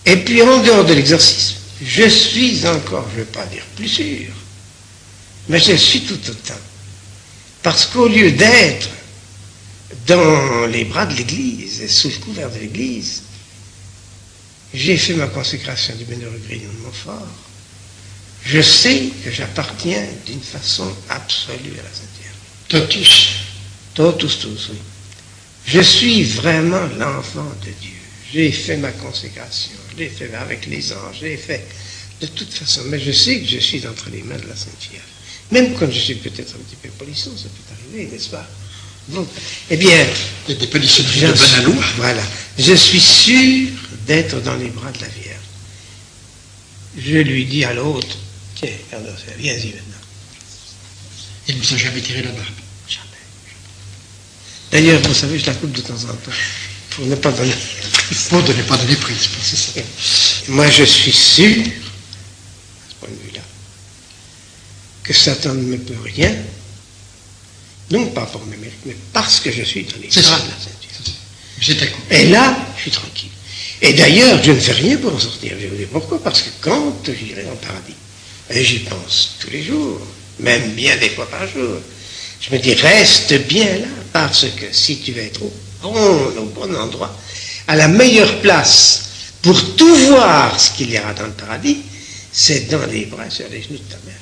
Et puis en dehors de l'exorcisme, je suis encore, je ne veux pas dire plus sûr, mais je suis tout autant. Parce qu'au lieu d'être dans les bras de l'Église et sous le couvert de l'Église, j'ai fait ma consécration du Bénévole Grignon de Montfort. Je sais que j'appartiens d'une façon absolue à la Sainte Vierge. Totus, oui. Je suis vraiment l'enfant de Dieu. J'ai fait ma consécration, je l'ai fait avec les anges, je l'ai fait de toute façon, mais je sais que je suis entre les mains de la Sainte Vierge. Même quand je suis peut-être un petit peu polisson, ça peut arriver, n'est-ce pas? Bon, eh bien, il y a des polissonneries de bonne allure. Voilà. Je suis sûr d'être dans les bras de la Vierge. Je lui dis à l'autre, tiens, viens-y maintenant. Il ne vous a jamais tiré la barbe? Jamais. D'ailleurs, vous savez, je la coupe de temps en temps, pour ne pas donner prise, c'est ça. Moi, je suis sûr, à ce point de vue-là, que Satan ne me peut rien, non pas pour mes mérites, mais parce que je suis dans les bras de la Sainte Vierge. Et là, je suis tranquille. Et d'ailleurs, je ne fais rien pour en sortir. Je vais vous dire pourquoi. Parce que quand j'irai en paradis, et j'y pense tous les jours, même bien des fois par jour, je me dis, reste bien là, parce que si tu vas être au bon endroit, à la meilleure place, pour tout voir ce qu'il y aura dans le paradis, c'est dans les bras, sur les genoux de ta mère.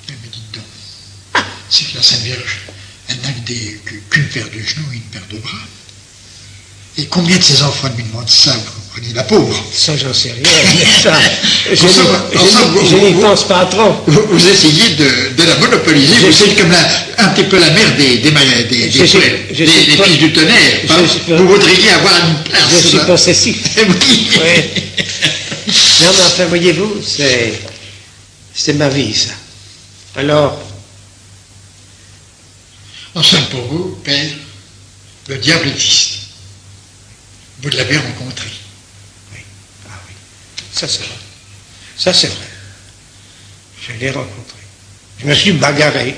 Mais dites donc, c'est que la Sainte Vierge, elle n'a qu'une paire de genoux et une paire de bras. Et combien de ses enfants lui demandent ça, vous comprenez, la pauvre? Ça, j'en sais rien. Ça, je n'y pense pas trop. Vous essayez de la monopoliser, vous êtes comme un petit peu la mère des fils du tonnerre. Vous voudriez avoir une place. Je suis possessif. Oui. Non, mais enfin, voyez-vous, c'est ma vie, ça. Alors, en somme pour vous, Père, le diable existe. Vous l'avez rencontré. Oui. Ah oui. Ça, c'est vrai. Ça, c'est vrai. Je l'ai rencontré. Je me suis bagarré.